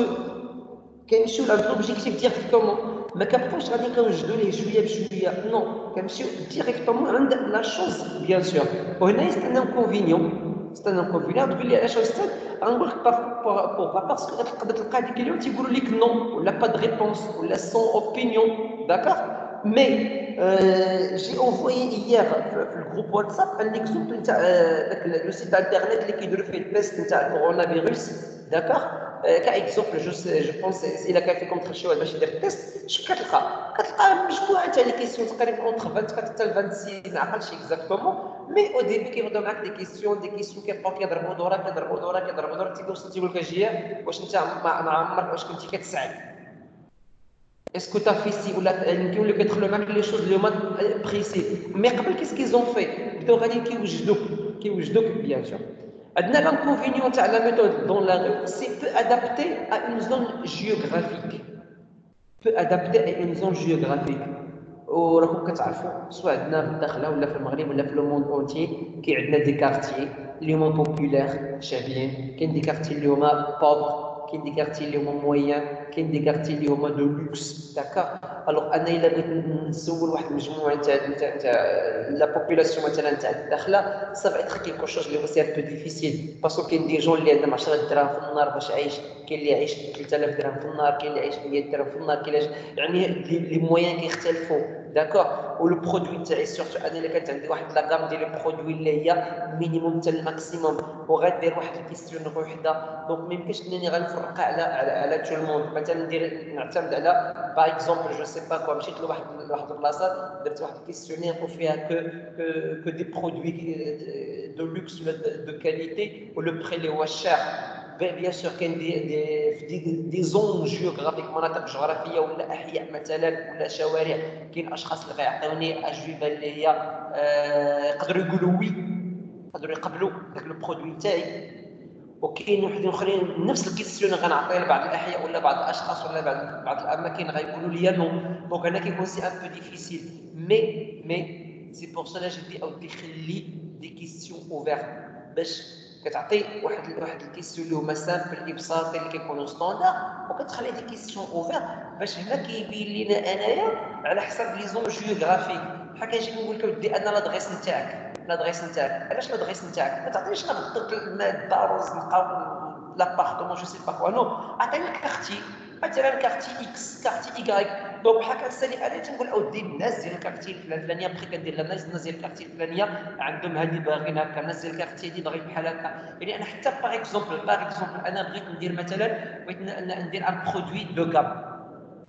كنمشيو l'objectif directement. ما كنبقاوش غادي كنوجدوا ليه شويه بشويه. non كنمشيو directement عند la chose bien sûr. وهنا c'est un inconvénient. c'est un inconvénient. تقول لي علاش استاذ؟ غنقول لك باسكو غتقدر تلقى ديك اليوم تيقولوا لك non ولا pas de réponse ولا sans opinion. d'accord mais j'ai envoyé hier في الجروب واتساب un exemple نتاع داك لو سيت انترنت اللي كيديروا فيه التيست نتاع الكورونا فيروس. d'accord كاكزومبل جو بونس الا كان فيكم تخشيوها باش يدير التيست شنو كتلقى مجموعه تاع لي كيسيون تقريبا اونتر 24 حتى ل 26 ما عقلتش اكزاكتومون. مي او ديبي كيبداو معاك دي كيسيون كيبقاو كيضربوا دورا تيوصل تيقول لك اجي واش انت ما عمرك واش كنتي كتسعد اسكو تا في سي ولا كيوليو كيدخلوا معاك لي شوز اليوم بريسي. مي قبل كيس كيزون في بداو غادي كيوجدوك بيان سور. عندنا l'inconvénient تاع لا méthode dans la rue c'est peu adapté à une zone géographique. وراكم كتعرفوا سواء عندنا في الداخله ولا في المغرب ولا في لو موند اونتي كاين عندنا دي كارتيي اللي هما بوبولير شابين. كاين دي كارتيي اللي هما بوبر كاين دي كارتيي اللي هما مويان كاين دي كارتيي اللي هما دو لوكس. داكوغ الوغ انا الا بغيت نسول واحد المجموعه تاع لا بوبولاسيون مثلا تاع الداخله سا فا اتر كيلكو شوز اللي هو سي ان بو ديفيسيل باسكو كاين دي جون اللي عندهم 10 دراهم في النهار باش عايش. كاين اللي عايش 3000 درهم في النهار كاين اللي عايش 100 درهم في النهار كاين اللي يعني لي مويان كيختلفوا. داكوغ ولو برودوي تاعي سورتو انا الا كانت عندي واحد لاكام ديال البرودوي اللي هي مينيموم حتى الماكسيموم وغادير واحد الكيستيون وحده. دونك ما يمكنش انني غنفرقها على تو الموند. مثلا ندير نعتمد على باغ اكزومبل جو سي با كوا مشيت لواحد البلاصه درت واحد الكيستيونير وفيها كو دي برودوي دو لوكس ولا دو كاليتي ولو بري اللي هو الشاع. بيان سور كاين دي زون جيوغرافيك مناطق جغرافيه ولا احياء مثلا ولا شوارع كاين اشخاص اللي غيعطيوني اجوبه اللي هي يقدروا يقولوا وي يقدروا يقبلوا داك لو برودوي تاعي. وكاين وحدين اخرين نفس الكيسيون غنعطيه لبعض الاحياء ولا بعض الاشخاص ولا بعض الاماكن غيقولوا لي نو. دونك انا كيكون سي ان بو ديفيسيل. مي سي بور سولا جي دي او تخلي دي كيسيون اوفيرت باش كتعطي واحد الكيسيون اللي هما سامبل ابساطي اللي كيكونوا ستاندار وكتخلي دي كيسيون اوفيرت باش هنا كيبين لينا انايا على حسب لي زون جيوغرافيك. بحال كنجي نقول لك ودي انا لادغيس نتاعك علاش لادغيس نتاعك ما تعطينيش غير بالضبط الماده رز نبقاو l'appartement, je sais pas quoi. Non, عطينا الكارتي مثلا كارتي اكس كارتي اي دونك بحال كنسالي انا تنقول اودي الناس ديال الكارتي الفلانيه بقي كندير لها الناس ديال الكارتي الفلانيه عندهم هذه باغيين هكا الناس ديال الكارتي هذه باغيين بحال هكا يعني انا حتى باغ اكزومبل انا بغيت ندير مثلا بغيت ندير ان برودوي دو غام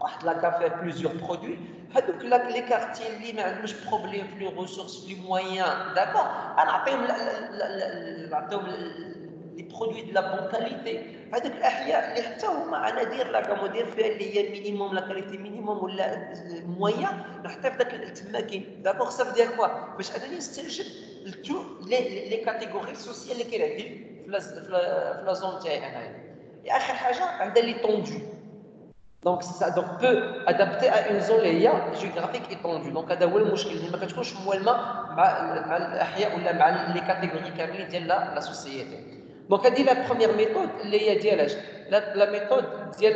واحد لا كافي بليزيور برودوي هذوك لي كارتي اللي ما عندهمش بروبليم في لي ريسورس في لي مويان داكور انا نعطيهم لي برودوي دو لا بون كاليتي هذوك الاحياء اللي حتى هما انا داير لا كام ودير فيها اللي هي مينيموم لا كاليتي مينيموم ولا مويان نحطها في داك تما كاين داكور صافي ديال كوا باش انني نستنجد تو لي كاتيجوري سوسيال اللي كاين عندي في لا زون تاعي انايا اخر حاجه عندها لي طوندو Donc, ça peut adapter à une zone géographique étendue. Donc, هذا هو المشكل اللي ما كتكونش موالمه مع الاحياء ولا مع لي كاتيجوري كاملين ديال لا سوسيتي. دونك هذه لا بروميير ميثود اللي هي ديال اش لا ميثود ديال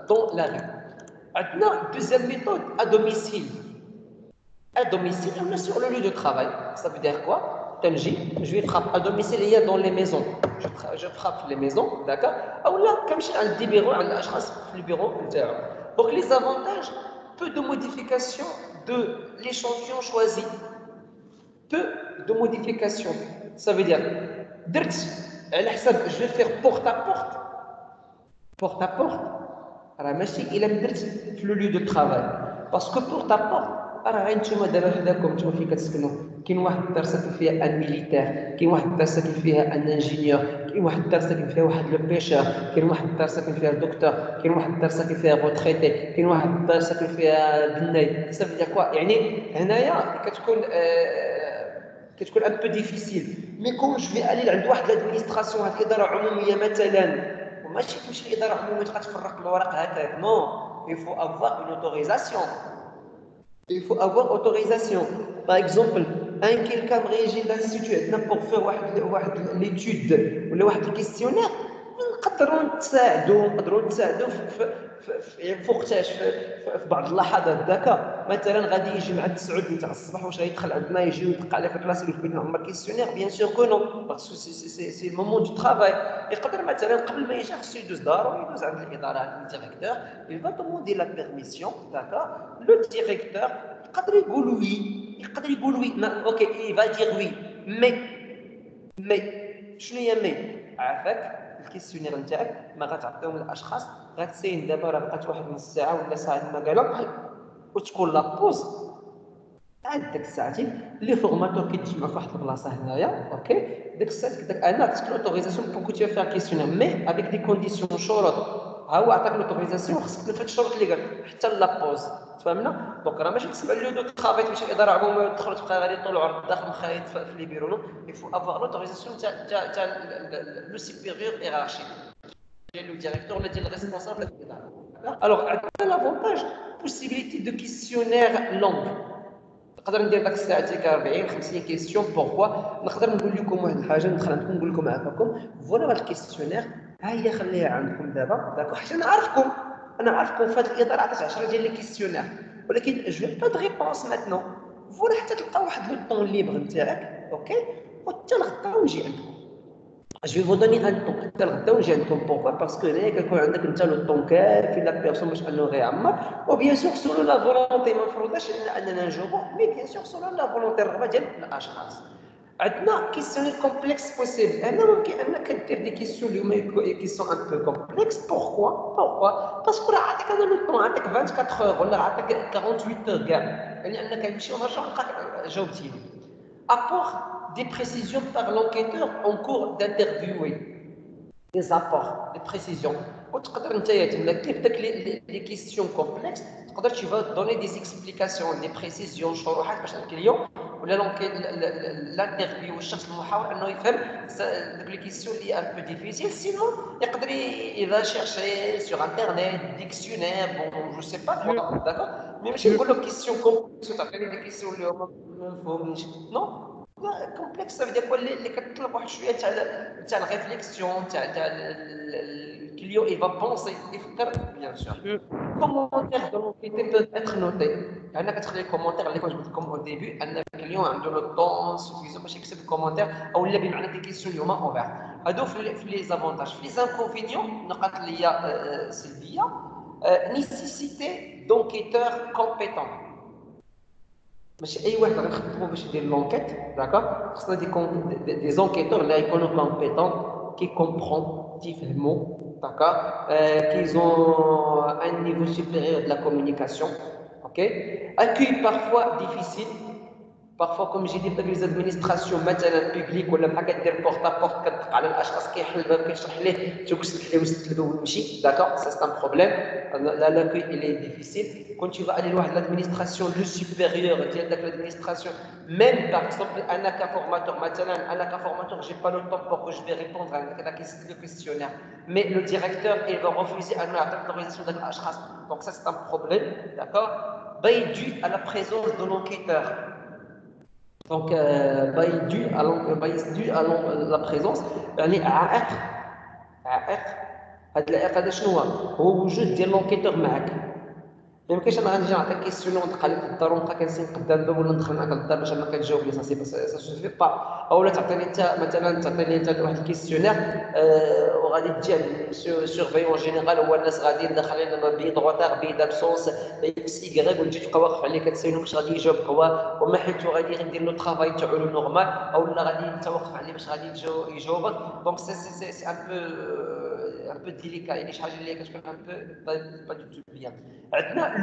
دون لا ري. عندنا دوزيام ميثود ا دوميسيل. À domicile, on est sur le lieu de travail. Ça veut dire quoi? Je vais frapper à domicile, il y a dans les maisons. Je frappe les maisons, d'accord? Ou là, comme je dis, le bureau, le bureau. Donc, les avantages, peu de modifications de l'échantillon choisi. Peu de modifications. Ça veut dire, je vais faire porte à porte. Porte à porte. راه ماشي الا درت في لو ليو دو ترافاي باسكو بور تا بورت راه غير نتوما دابا حداكم نتوما فين كتسكنوا كاين واحد الدار ساكن فيها ان ميليتير كاين واحد الدار ساكن فيها ان انجينيور كاين واحد الدار ساكن فيها واحد لو بيشور كاين واحد الدار ساكن فيها دكتور كاين واحد الدار ساكن فيها روتريتي كاين واحد الدار ساكن فيها بناي صافي ديال كوا يعني هنايا كتكون ان بو ديفيسيل مي كون جو في الي عند واحد لادمينستراسيون واحد الاداره عموميه مثلا ماشي تمشي لإدارة عمومية تبقى تفرق الورق هكاك نو il faut avoir une autorisation il faut avoir autorisation par exemple un quelqu'un بغى يجي للانستيتيو عندنا بور فير واحد ليتود ولا واحد الكيستيونير نقدروا نتساعدوا في وقتاش في بعض اللحظات داكا مثلا غادي يجي مع 9 تاع الصباح واش غيدخل عندنا يجي ويدق على في كلاس يقول لك عمر كيستيونير بيان سور كو نو باسكو سي المومون دو ترافاي يقدر مثلا قبل ما يجي خصو يدوز دارو يدوز عند الاداره عند الديريكتور il va demander la permission d'accord le directeur يقدر يقول وي اوكي il va dire oui mais شنو هي مي عافاك الكيسيونير نتاعك ما غتعطيهم للاشخاص غتسين دابا راه بقات واحد نص ساعه ولا ساعه ما قالوا وتكون لابوز عاد ديك الساعتين لي فورماتور كيتجمعوا في واحد البلاصه هنايا اوكي ديك الساعه داك انا عطيتك لوتوريزاسيون بور كو تي فير كيسيونير مي افيك دي كونديسيون شروط ها هو عطاك لوتوريزاسيون خصك تنفذ الشروط اللي قال حتى لابوز تفهمنا دونك راه ماشي تسمع لو دو ترافاي تمشي للاداره عموميه تدخل تبقى غادي طول العرض داخل مخايط في لي بيرو نو il faut avoir l'autorisation تاع لو سوبيريور هيرارشيك ديال لو ديريكتور ولا ديال الريسبونسابل ديال الاداره الوغ عندنا لافونتاج بوسيبيليتي دو كيسيونير لونغ نقدر ندير داك الساعه ديك 40 50 كيسيون بوركوا نقدر نقول لكم واحد الحاجه ندخل عندكم نقول لكم عافاكم فوالا هاد الكيسيونير ها هي خليها عندكم دابا داك حيت انا عارفكم في هاد الاداره عطات 10 ديال لي كيسيونير ولكن جو با دو ريبونس ماتنو فوالا حتى تلقاو واحد لو طون ليبر نتاعك اوكي وحتى الغدا ونجي عندكم Je vais vous donner un temps. حتى الغدا ونجي عندكم pourquoi parce que هنايا كيكون عندك انت لو طون كافي لا بيرسون باش انه غيعمر وبيان سور سولو لا فولونتي ما نفرضش اننا نجاوبو مي بيان سور سولو لا فولونتي الرغبه ديال الاشخاص عندنا كيسيون كومبلكس بوسيبل انا ممكن انك دير دي كيسيون اللي هما كيسيون ان بو كومبلكس بوركوا باسكو راه عطاك انا لو طون عطاك 24 اور ولا عطاك 48 اور كاع يعني انك نمشي ونرجع نلقاك جاوبتيني apport des précisions par l'enquêteur en cours d'interviewer des apports des précisions وتقدر نتايا تما كيف داك لي كيسيون كومبلكس تقدر tu vas donner des explications des précisions شروحات باش الكليون ولا الانترفيو والشخص المحاور انه يفهم داك لي كيسيون اللي ان بو ديفيسيل سينو يقدر يفا شيرشي سور انترنيت ديكسيونير بون جو سي با كوا داكور مي ماشي نقول لك كيسيون كومبلكس تعطيني دي كيسيون اللي هما ما مفهومينش نو كومبلكس صافي داك اللي كتطلب واحد شويه تاع الريفليكسيون تاع الكليون il va penser يفكر بيان سور commentaires de l'enquêté peuvent être notés. Il y a les commentaires, comme au début, un client a le temps suffisant pour écrire des commentaires, ou il y a des questions ouvertes. Alors, les avantages, les inconvénients, il y a Sylvia, nécessité d'enquêteurs compétents. ماشي اي واحد غنخدمو باش يدير لونكيت داكوغ خصنا دي زونكيتور اللي يكونوا كومبيتون كي كومبرون تيفهموا داكوغ كي ont un niveau supérieur de la communication ok accueil parfois difficile. Parfois, comme j'ai dit, les administrations publiques ولا بحال كدير بورت بورت كتدق على الاشخاص كيحل الباب كيشرح ليه توكسل ليه وستلو ويمشي داكور سا سي ان بروبليم لا لاكوي il est difficile quand tu vas aller لواحد l'administration le supérieur ديال داك l'administration même par exemple انا كفورماتور مثلا انا كفورماتور j'ai pas le temps pour que je vais répondre à le questionnaire mais le directeur il va refuser انه يعطي l'autorisation داك الاشخاص donc ça c'est un problème d'accord dû à la présence de l'enquêteur. Donc, dû à la présence, يعني عائق هذا العائق هذا شنو هو وجود ديال l'enquêteur معك. ما يمكنش انا غنجي نعطيك كيسيون ونبقى لك الدار ونبقى كنسين قدام الباب ولا ندخل معك للدار باش انا كتجاوب لي سا سوفي با اولا تعطيني انت مثلا واحد الكيسيونير وغادي تجي سورفيون جينيرال هو الناس غاديين داخلين بي دروطار بي دابسونس اكس ايكغيك وتجي تبقى واقف عليه كتسايلو باش غادي يجاوبك هو وما حيت غادي يدير لو طرافاي تاعو لو نورمال اولا غادي انت واقف عليه باش غادي يجاوبك دونك سي ان بو ديليكا يعني شي حاجه اللي كتكون ان بو با دو تو بيان. عندنا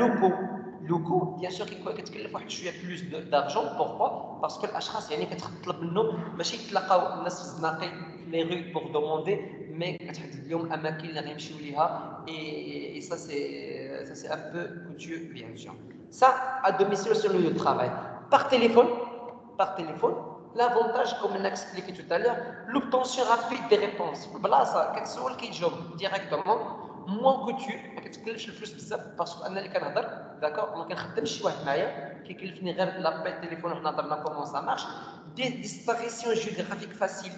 لوكو بيان سور كتكلف واحد شويه بلوس دارجون بوركوا باسكو الاشخاص يعني كتطلب منهم ماشي يتلاقاو الناس في الزناقي في لي روي بور دوموندي مي كتحدد لهم اماكن اللي غيمشيو ليها اي سا سي ان بو كوتيو بيان سور سا ا دوميسيل سور لو ترافاي par téléphone. L'avantage, comme on a expliqué tout à l'heure, l'obtention rapide des réponses. بلاصه كتسول كيجاوب directement moins que tu ما كتكلفش الفلوس بزاف باسكو انا اللي كنهضر داكور ما كنخدمش شي واحد معايا كيكلفني غير لابيل تليفون وحنا هضرنا كومون سا مارش دي ديسباريسيون جيوغرافيك فاسيل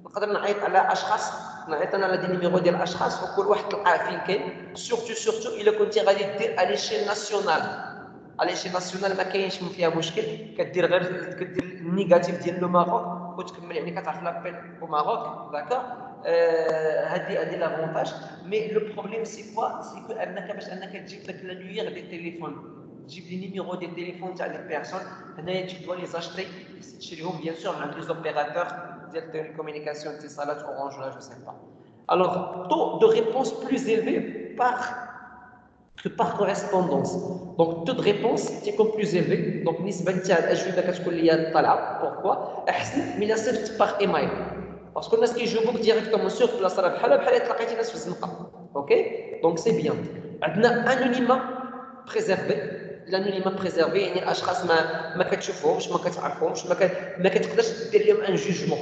نقدر نعيط على اشخاص نعيط انا على دي نيميرو ديال الاشخاص وكل واحد تلقاه فين كاين سورتو الا كنتي غادي دير على شي ناسيونال على شي ناسيونال ما كاينش فيها مشكل كدير غير كدير النيجاتيف ديال لو ماروك وتكمل يعني كتعرف لابيل او ماروك داكور هذه لافونتاج مي لو بروبليم سي كوا سي كو انك باش انك تجيب داك لانوير ديال التليفون تجيب لي نيميرو ديال التليفون تاع لي بيرسون هنايا tu dois les acheter تشريهم بيان سور عند لي زوبيراتور ديال التيليكومونيكاسيون اتصالات اورانج ولا جو سي با alors taux de réponse plus élevé par correspondance. Donc, taux de réponse est comme plus élevé. Donc, نسبة نتاع الأجوبة كتكون ليا طالعة. Pourquoi؟ أحسن من صيفط par email. Parce que الناس كيجاوبوك directement sur place راه بحال تلاقيتي ناس في الزنقة. OK؟ Donc, c'est bien. عندنا anonymat préservé. L'anonymat préservé يعني الأشخاص ما كتشوفهمش ما كتعرفهمش ما كتقدرش دير لهم ان جوجمون.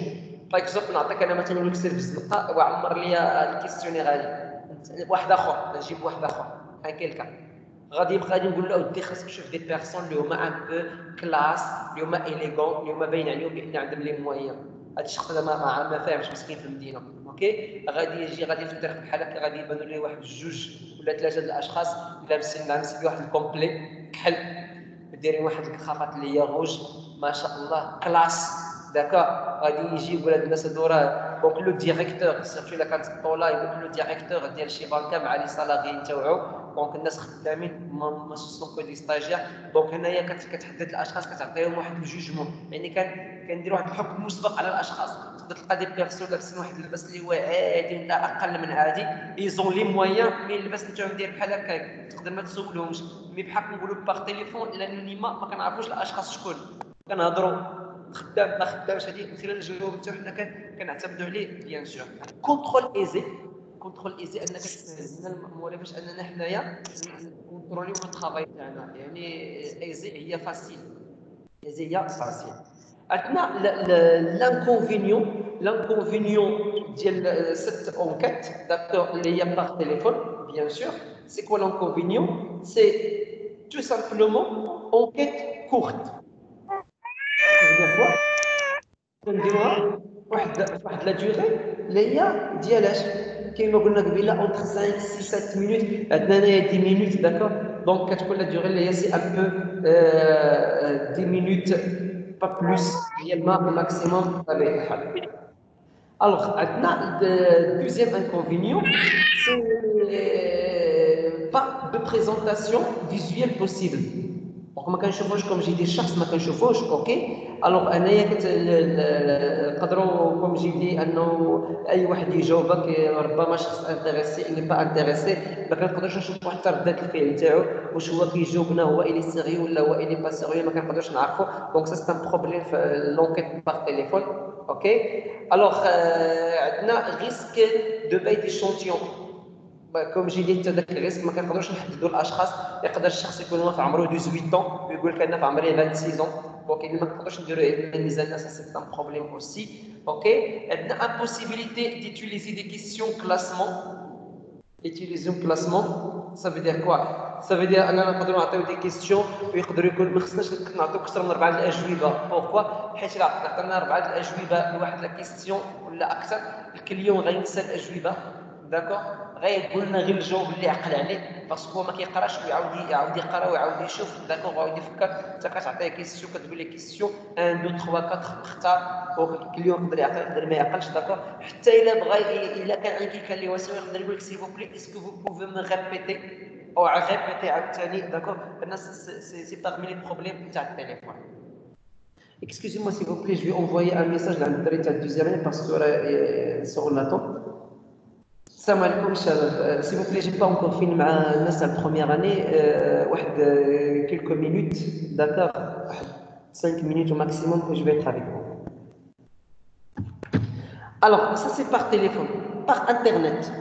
باغ اكزومبل نعطيك انا مثلا نكسر في الزنقة وعمر ليا الكيستيونير هذا واحد اخر نجيب واحد اخر quelqu'un غادي نقول له ودي خاصك تشوف دي بيرسون اللي هما ان بو كلاس اللي هما اليغون اللي هما باين عليهم بان عندهم لي مويان هذا الشخص هذا ما فاهمش مسكين في المدينه اوكي غادي يجي غادي في الطريق بحال هكا غادي يبانوا ليه واحد جوج ولا ثلاثه د الاشخاص لابسين واحد الكومبلي كحل دايرين واحد الكخافات اللي هي روج ما شاء الله كلاس داكا غادي يجي ولاد الناس هادو راه دونك لو ديريكتور سيرتو الا كانت الطوله يقول له ديريكتور ديال شي بانكا مع لي سالاريين تاوعو دونك الناس خدامين ما سون كو دي ستاجير دونك هنايا كتحدد الاشخاص كتعطيهم واحد الجوجمون يعني كندير واحد الحكم مسبق على الاشخاص تقدر تلقى دي بيرسون لابسين واحد اللباس اللي هو عادي ولا اقل من عادي ايزون لي مويان مي اللباس نتاعهم داير بحال هكاك تقدر ما تسولهمش مي بحال نقولوا باغ تليفون الانونيما ما كنعرفوش الاشخاص شكون كنهضروا خدام ما خدامش هذه من خلال الجواب نتاعو حنا كنعتمدوا عليه بيان سور كونترول ايزي انك تهزنا الموالاه باش اننا حنايا نكونتروليو الطرافاي تاعنا يعني ايزي هي فاسيل عندنا لانكونفينيون ديال cette enquête d'accord اللي هي par téléphone bien sûr c'est quoi l'inconvénient c'est tout simplement enquête courte كنديروها واحد لا ديوري اللي هي ديال اش كما قلنا قبيله entre 5 6 7 minutes عندنا هنايا 10 minutes d'accord donc كتكون لا durée اللي هي سي un peu 10 minutes pas plus هي maximum بطبيعه الحال. Alors, maintenant, le deuxième inconvénient, c'est pas de présentation visuelle possible. Donc, ما كنشوفوش comme j'ai dit شخص ما كنشوفوش اوكي. alors انايا نقدروا comme j'ai dit انه اي واحد يجاوبك ربما شخص انتريسي اللي با انتريسي ما كنقدرش نشوف واحد ردة الفعل نتاعو واش هو كيجاوبنا هو الي سيريو ولا هو الي با سيريو ما كنقدرش نعرفوا. دونك سا سي ان بروبليم في لونكيت باغ تليفون اوكي. alors عندنا ريسك دو باي ديشونتيون كوم جي ديت هذاك الريسك ما كنقدروش نحددوا الاشخاص. يقدر الشخص يكون هو في عمره 18 ويقول لك انا في عمري 26 دونك اللي ما نقدروش نديروا الميزانيه سي ان بروبليم اوسي اوكي. عندنا امبوسيبيليتي ديتيليزي دي كيسيون كلاسمون. utilisation classement ça veut dire quoi ça veut dire اننا نقدروا نعطيو دي كيسيون ويقدروا يكون ما خصناش نعطيو اكثر من 4 الاجوبه. بوركوا حيت الا عطينا 4 الاجوبه لواحد لا كيسيون ولا اكثر الكليون غينسى الاجوبه داكوغ غيقول لنا غير الجواب اللي عقل عليه باسكو هو ما كيقراش ويعاود يقرا ويعاود يشوف داكوغ ويعاود يفكر. انت كتعطيه كيسيون كتقول ليه كيسيون 1 2 3 4 اختار الكليون يقدر يعقل يقدر ما يعقلش داكوغ. حتى الا بغى الا كان عندك كلمه اللي واسع يقدر يقول لك سي فو بلي اسكو فو بوفي مي ريبيتي او ريبيتي عاوتاني داكوغ. الناس سي parmi les problèmes تاع التليفون. Excusez-moi s'il vous plaît, je vais envoyer un message dans le direct à deuxième année parce que sur l'attente. Salam alaikum شباب. S'il vous plaît, j'ai pas encore fini مع الناس تاع première année. واحد quelques minutes, d'accord, 5 minutes au maximum que je vais être avec vous. Alors, ça c'est par téléphone, par internet.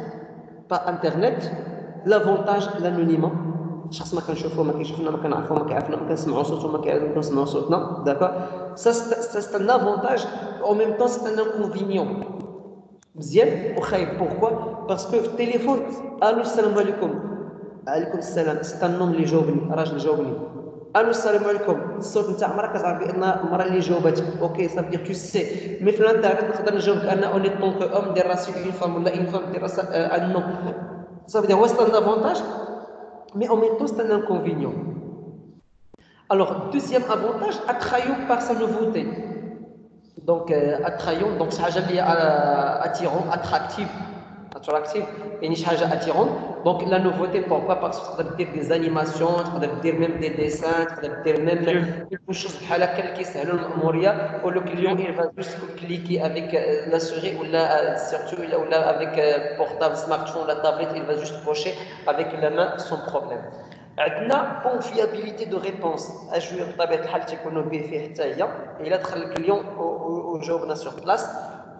Par internet, l'avantage l'anonymat. شخص ما كنشوفو ما كيشوفنا ما كنعرفو ما كيعرفنا ما كنسمعوا صوتو ما كنسمعوا صوتنا داكوغ. Ça c'est un avantage en même temps c'est un inconvénient. مزيان وخايب. بوركوا باسكو في التليفون الو السلام عليكم عليكم السلام سي ان نون اللي جاوبني راجل جاوبني الو السلام عليكم الصوت نتاع مرا كتعرف بان المرا اللي جاوباتك اوكي صافي دير تو سي. مي في الانترنت نقدر نجاوبك انا اوني طونك ام دير راسي اون فام ولا اون فام دير راسها ان نون. صافي دير هو سي ان افونتاج مي او ميم طون سي ان انكونفينيون. alors deuxième avantage attrayant par sa nouveauté. Donc attrayant donc c'est حاجه اللي attirant attractive يعني شي حاجه attirant. donc la nouveauté pourquoi parce que تقدر دير des animations تقدر دير même des dessins تقدر دير même quelque chose بحال هكا اللي كيسهلوا المأموريه و لو كليون il va juste cliquer avec la souris ولا surtout ولا avec portable smartphone la tablette il va juste cocher avec la main sans problème. عندنا بون فيابيليتي دو ريبونس اجوبه بطبيعه الحال تيكونوا به فيه حتى هي الا دخل الكليون وجاوبنا سور بلاص.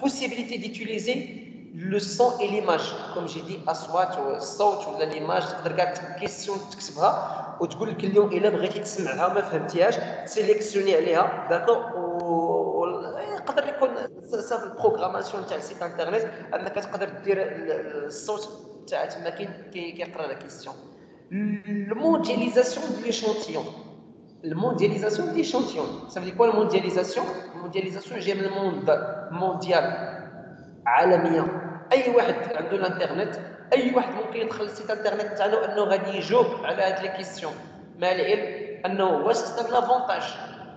بوسيبيليتي ديتيليزي لو سون اي ليماج كوم جي دي اصوات والصوت ولا ليماج تقدر كاع كيسيون تكتبها وتقول الكليون الا بغيتي تسمعها ما فهمتيهاش تسيليكسيوني عليها داكوغ. يقدر يكون صافي البروغراماسيون تاع السيت انترنيت انك تقدر دير الصوت تاع تما كيقرا لا كيسيون. La mondialisation de l'échantillon. La mondialisation de l'échantillon. Ça veut dire quoi la mondialisation? La mondialisation, j'aime le monde mondial. عالميا. أي واحد عنده الانترنت، أي واحد ممكن يدخل السيت انترنت تاعنا وأنه غادي يجاوب على هاد لي كيسيون. مع العلم أنه واش سي ان افونتاج.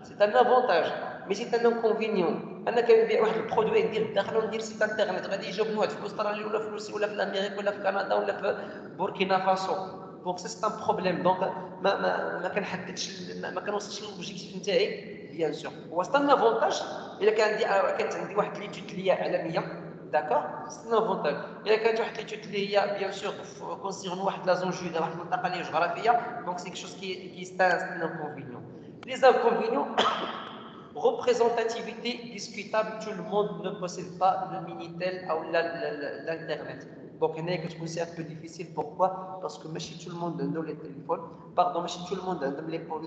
سي ان افونتاج مي سي ان انكونفينيون. أنا كنبيع واحد البرودوي ندير الداخل وندير سيت انترنت غادي يجاوبني واحد في أستراليا ولا في روسيا ولا في الأمريكا ولا في كندا ولا في بوركينا فاسو. Donc c'est un problème. Donc ما كنوصلش للوبجيكتيف نتاعي بيان سور. هو سي ان افونتاج الا كانت عندي واحد ليتود اللي هي عالميه داكوغ سي ان افونتاج. الا كانت واحد ليتود اللي هي بيان سور كونسيرن واحد لا زون واحد المنطقه اللي جغرافيه دونك سي كيشوز كي ستان ان انكونفينيون. لي انكونفينيون représentativité discutable, tout le monde ne possède pas le Minitel ou l'internet. Donc c'est un peu difficile. Pourquoi? Parce que ماشي tout le monde a les téléphones. Pardon, ماشي tout le monde a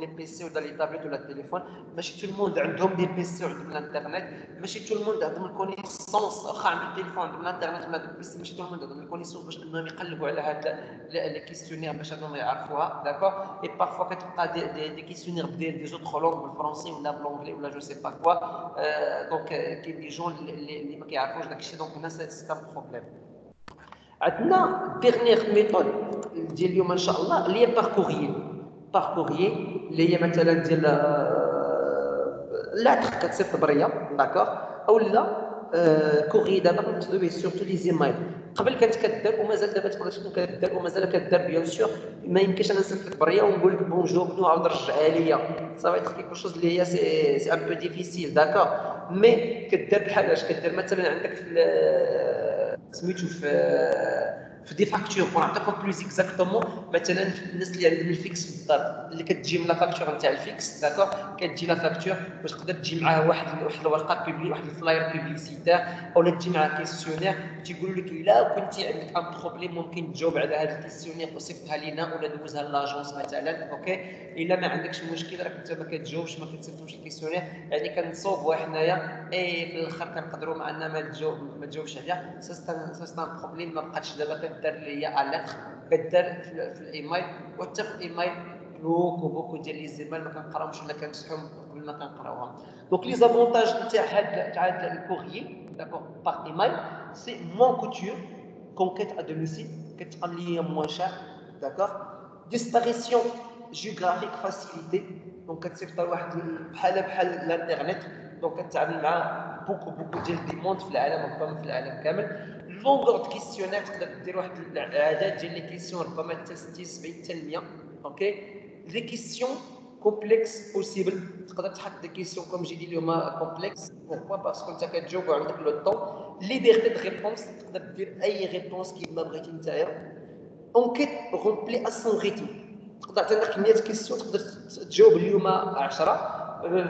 les PC ou les tablettes ou les téléphones. ماشي tout le monde a des PC ou l'internet. ماشي tout le monde a des connaissances. واخا عنده التليفون عنده الانترنت ولا البيسي ماشي tout le monde a des connaissances باش انهم يقلبوا على هاد لي كيسيونير باش انهم يعرفوها داكور. Et parfois كتلقى des questionnaires des autres langues بالفرنسي ولا بالانجلي ولا je sais pas quoi. Donc كاين دي جون اللي ما كيعرفوش داكشي دونك هنا سي ان بروبليم. عندنا dernière méthode ديال اليوم ان شاء الله اللي هي par courrier اللي هي مثلا ديال لا كتصيفط بريه داكوغ او لا كوري دابا كنبدلو به سورتو لي زيمايل قبل كانت كدار ومازال دابا تقدر تكون كدار ومازال كدار بيان سور ما يمكنش انا نصيفط لك بريه ونقول لك بونجور بنو عاود رجعها ليا صافي كيكو شوز اللي هي سي ان بو ديفيسيل داكوغ مي كدار بحال اش كدار مثلا عندك في سميتو في دي فاكتور بور نعطيكم بلوز اكزاكتومون مثلا الناس اللي عندهم الفيكس في الدار اللي كتجي من لا فاكتور نتاع الفيكس داكوغ كتجي لا فاكتور باش تقدر تجي معاه واحد الورقه بيبلي واحد الفلاير بيبليسيتير اولا تجي معاه كيسيونير تيقولوا لك الا كنتي عندك ان بروبليم ممكن تجاوب على هذا الكيسيونير وصيفطها لينا ولا دوزها لاجونس مثلا اوكي الا ما عندكش مشكل راك انت ما كتجاوبش ما كتصيفطوش الكيسيونير يعني كنصوبوا حنايا اي في الاخر كنقدروا معنا ما تجاوبش عليها سا بروبليم ما بقاتش دابا كدار ليا اليرت كدار في الايميل وحتى في الايميل بوكو ديال لي زيميل ما كنقراوهمش ولا كنمسحهم قبل ما كنقراوهم دونك لي زافونتاج نتاع هاد الكوريي داكوغ باغ ايميل سي مون كوتور كونكيت ا دوميسيل كتقام ليا موان شار داكوغ ديسباريسيون جيوغرافيك فاسيليتي دونك كتصيفط لواحد بحال الانترنت دونك كتعامل مع بوكو ديال دي موند في العالم ربما في العالم كامل لونغور دو كيسيونير تقدر دير واحد العدد ديال لي كيسيون ربما حتى 60 70 حتى 100 اوكي لي كيسيون كومبلكس بوسيبل تقدر تحط دي كيسيون كوم جي دي اليوم كومبلكس بوركوا باسكو انت كتجاوب وعندك لو طون ليبرتي دو ريبونس تقدر دير اي ريبونس كيما بغيتي نتايا اونكيت رومبلي ا سون ريتم تقدر عندك 100 كيسيون تقدر تجاوب اليوم 10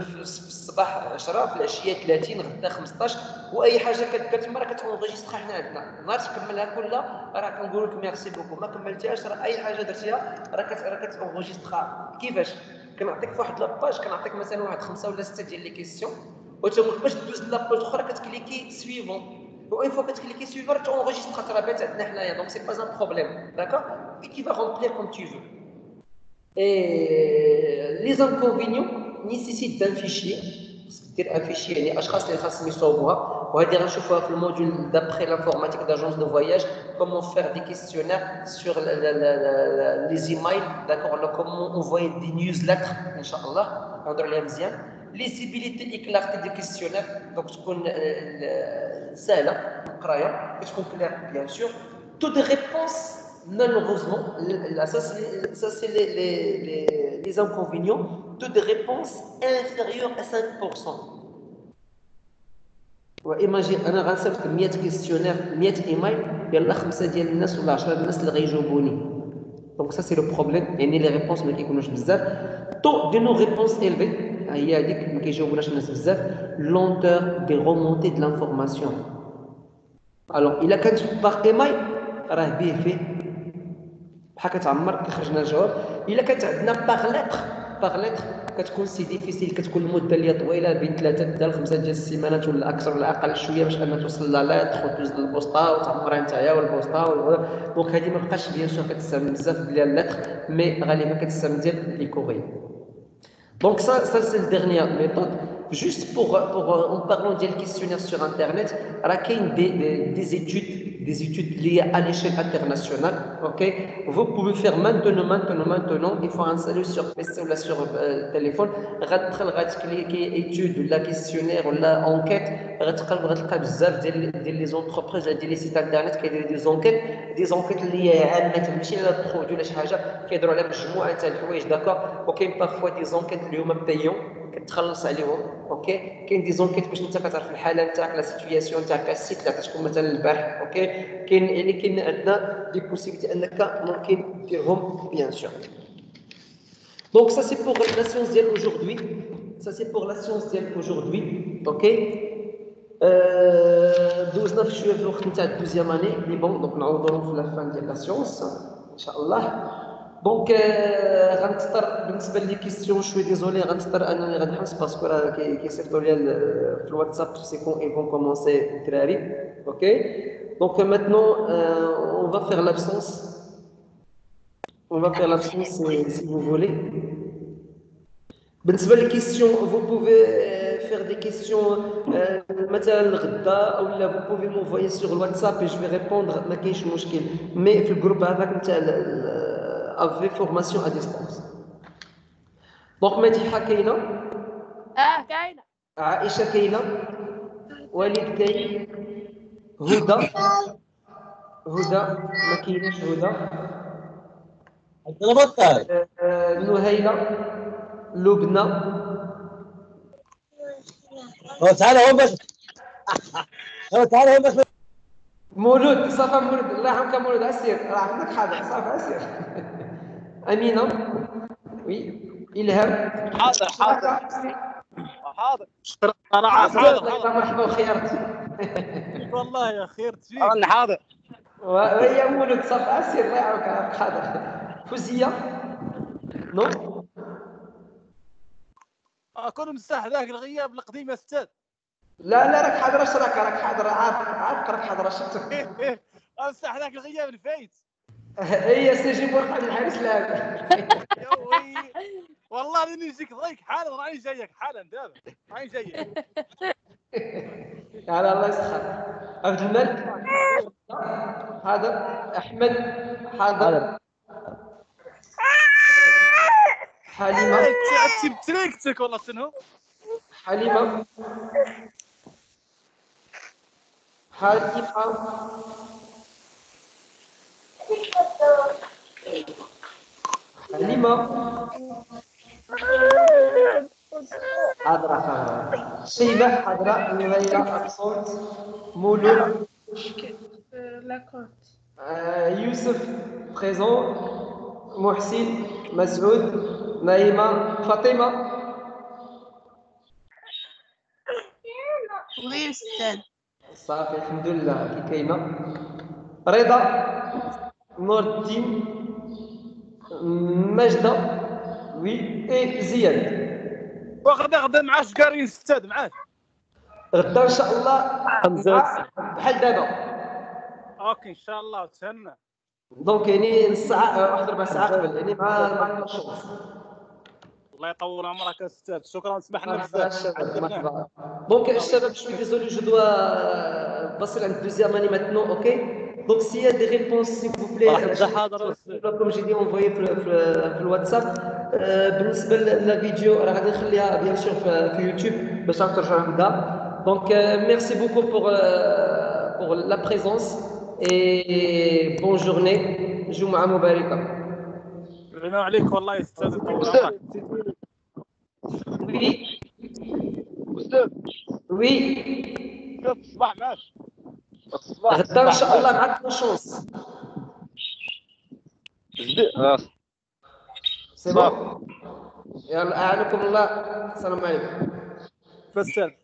في الصباح 10 في العشيه 30 غدا 15 واي حاجه كدير تما راه كتونغيسترا حنا عندنا نهار تكملها كلها راه كنقول لك ميرسي بوكو ما كملتيهاش راه اي حاجه درتيها راه كتونغيسترا كيفاش كنعطيك في واحد لاباج كنعطيك مثلا واحد 5 ولا 6 ديال لي كيسيون وتمك باش دوز لاباج اخرى كتكليكي سويفون وين فوا كتكليكي سويفون تونغيسترا ترابط عندنا حنايا دونك سي با ان بروبليم داكوغ كي فا رومبلير كوم تو فو les inconvénients nécessitent d'un fichier c'est-à-dire un fichier يعني اشخاص اللي خاصهم يصوبوها وهذه غنشوفوها في الموديول d'après l'informatique d'agence de voyage comment faire des questionnaires sur les emails d'accord comment envoyer des newsletters ان شاء الله نهضروا عليها مزيان lisibilité et clarté des questionnaires donc تكون سهله القرايه كتكون كلير bien sûr taux de réponse malheureusement ça c'est les inconvénients taux de réponse inférieur à 5%. وإيماجين أنا غنصيفط 100 كيسيونير 100 إيميل يلا 5 ديال الناس ولا 10 الناس اللي غيجاوبوني دونك سا سي لو بروبليم يعني لي ريبونس ما كيكونوش بزاف طو دي نو ريبونس إلفي هي هذيك ما كيجاوبوناش الناس بزاف لونتور دي رومونتي دو لانفورماسيون الوغ إلا كانت باغ إيميل راه به فيه بحال كتعمر كيخرجنا الجواب الا كانت عندنا باغ لتر كتكون سي ديفيسيل كتكون المده اللي طويله بين 3 حتى 5 ديال السيمانات ولا اكثر ولا اقل شويه باش انها توصل لا لتر وتدوز للبوسطه وتعمرها نتايا والبوسطه دونك هذه ما بقاش بيان سور كتستعمل بزاف ديال اللتر مي غالبا كتستعمل ديال لي كوري دونك ça c'est la dernière méthode juste pour en parlant des questionnaires sur internet راه كاين des études liées à l'échelle internationale OK vous pouvez faire maintenant il faut installer sur PC ou sur téléphone غتدخل غتكليكي étude ولا questionnaire ولا enquête غتلقى بزاف ديال لي زونتربريز ديال لي سيت انترنت كيديروا دي زونكيت اللي هي عامه ماشي على برودوي ولا شي حاجه كيهضروا على مجموعه تاع الحوايج داكور وكاين بارفوا دي زونكيت اللي هما بايون كتخلص عليهم اوكي كاين دي زونكيت باش انت كتعرف الحاله نتاعك لا سيتوياسيون نتاعك السيت اللي عطيتكم مثلا البارح اوكي كاين عندنا دي بوسيبيتي انك ممكن ديرهم بيان سور دونك ça c'est pour la science ديال aujourd'hui ça c'est pour la science ديال aujourd'hui اوكي دوزنا في شويه في الوقت نتاع الدوزيام اني مي بون دونك نعوضوهم في لا فان ديال لا سيونس ان شاء الله دونك غنضطر بالنسبه لي كيستيون شويه ديزولي غنضطر انني غنحبس باسكو راه كيصيفطوا لي في الواتساب سي كون كومونسي الدراري اوكي دونك ماتنون on va faire l'absence si vous voulez بالنسبه للكيستيون vous pouvez faire des questions مثلا غدا ولا vous pouvez m'envoyer sur le WhatsApp et je vais répondre ما كاينش مشكل مي في الجروب هذاك نتاع افي فورماسيون ا ديستانس دونك مديحه كاينه كاينه عائشه كاينه وليد كاين هدى ما كاينش هدى عندنا بطل نهيله لبنى تعال هون بس تعال هون بس مولود صافا مولود الله يرحمك مولود اسير راه عندك حاضر صافا اسير امينه وي الهام حاضر انا حاضر مرحبا وخيرت والله يا خير فيك انا حاضر ويا مولود صافا اسير الله يعاونك حاضر فوزيه نو اكون مساح ذاك الغياب القديم يا استاذ لا راك حاضر اش راك حاضر عارف راك حاضر شفتك امسح ذاك الغياب الفايت هي استجيب ورقه للحارس اللاعب يا وي والله راني نجيك ضيق حالا راني جايك حالا دابا راني جايك على الله يسخر عبد الملك حاضر احمد حاضر حليمه تريكتك والله شنو حليمه حاضرة شيبة حاضرة نويلة أبسونت مولود يوسف بريزون محسن مسعود نايمة فاطمة وي استاذ صافي الحمد لله كي كاينة رضا نور الدين ماجدة وي اي زياد وغدا معاش قارين استاذ معاش غدا ان شاء الله بحال دابا اوكي ان شاء الله تهنى دونك يعني نص ساعه واحد ربع ساعه قبل يعني مع الشمس الله يطول عمرك استاذ شكرا سمحنا بزاف مرحبا دونك الشباب شوي ديزولي جو دوا بصير عند دوزيام اني ماتنو اوكي دونك سي يا دي ريبونس سي بو بلي حاضر كوم جي دي اونفوي في الواتساب بالنسبه للفيديو راه غادي نخليها بيان سور في يوتيوب باش ترجعوا عندها دونك ميرسي بوكو pour la présence et bonne journée جمعه مباركه رنا عليك والله يا استاذ يطول عمرك وي استاذ وي شوف الصباح ماشي غدا ان شاء الله معك شونس سي بون يلا اعانكم الله السلام عليكم فالسلام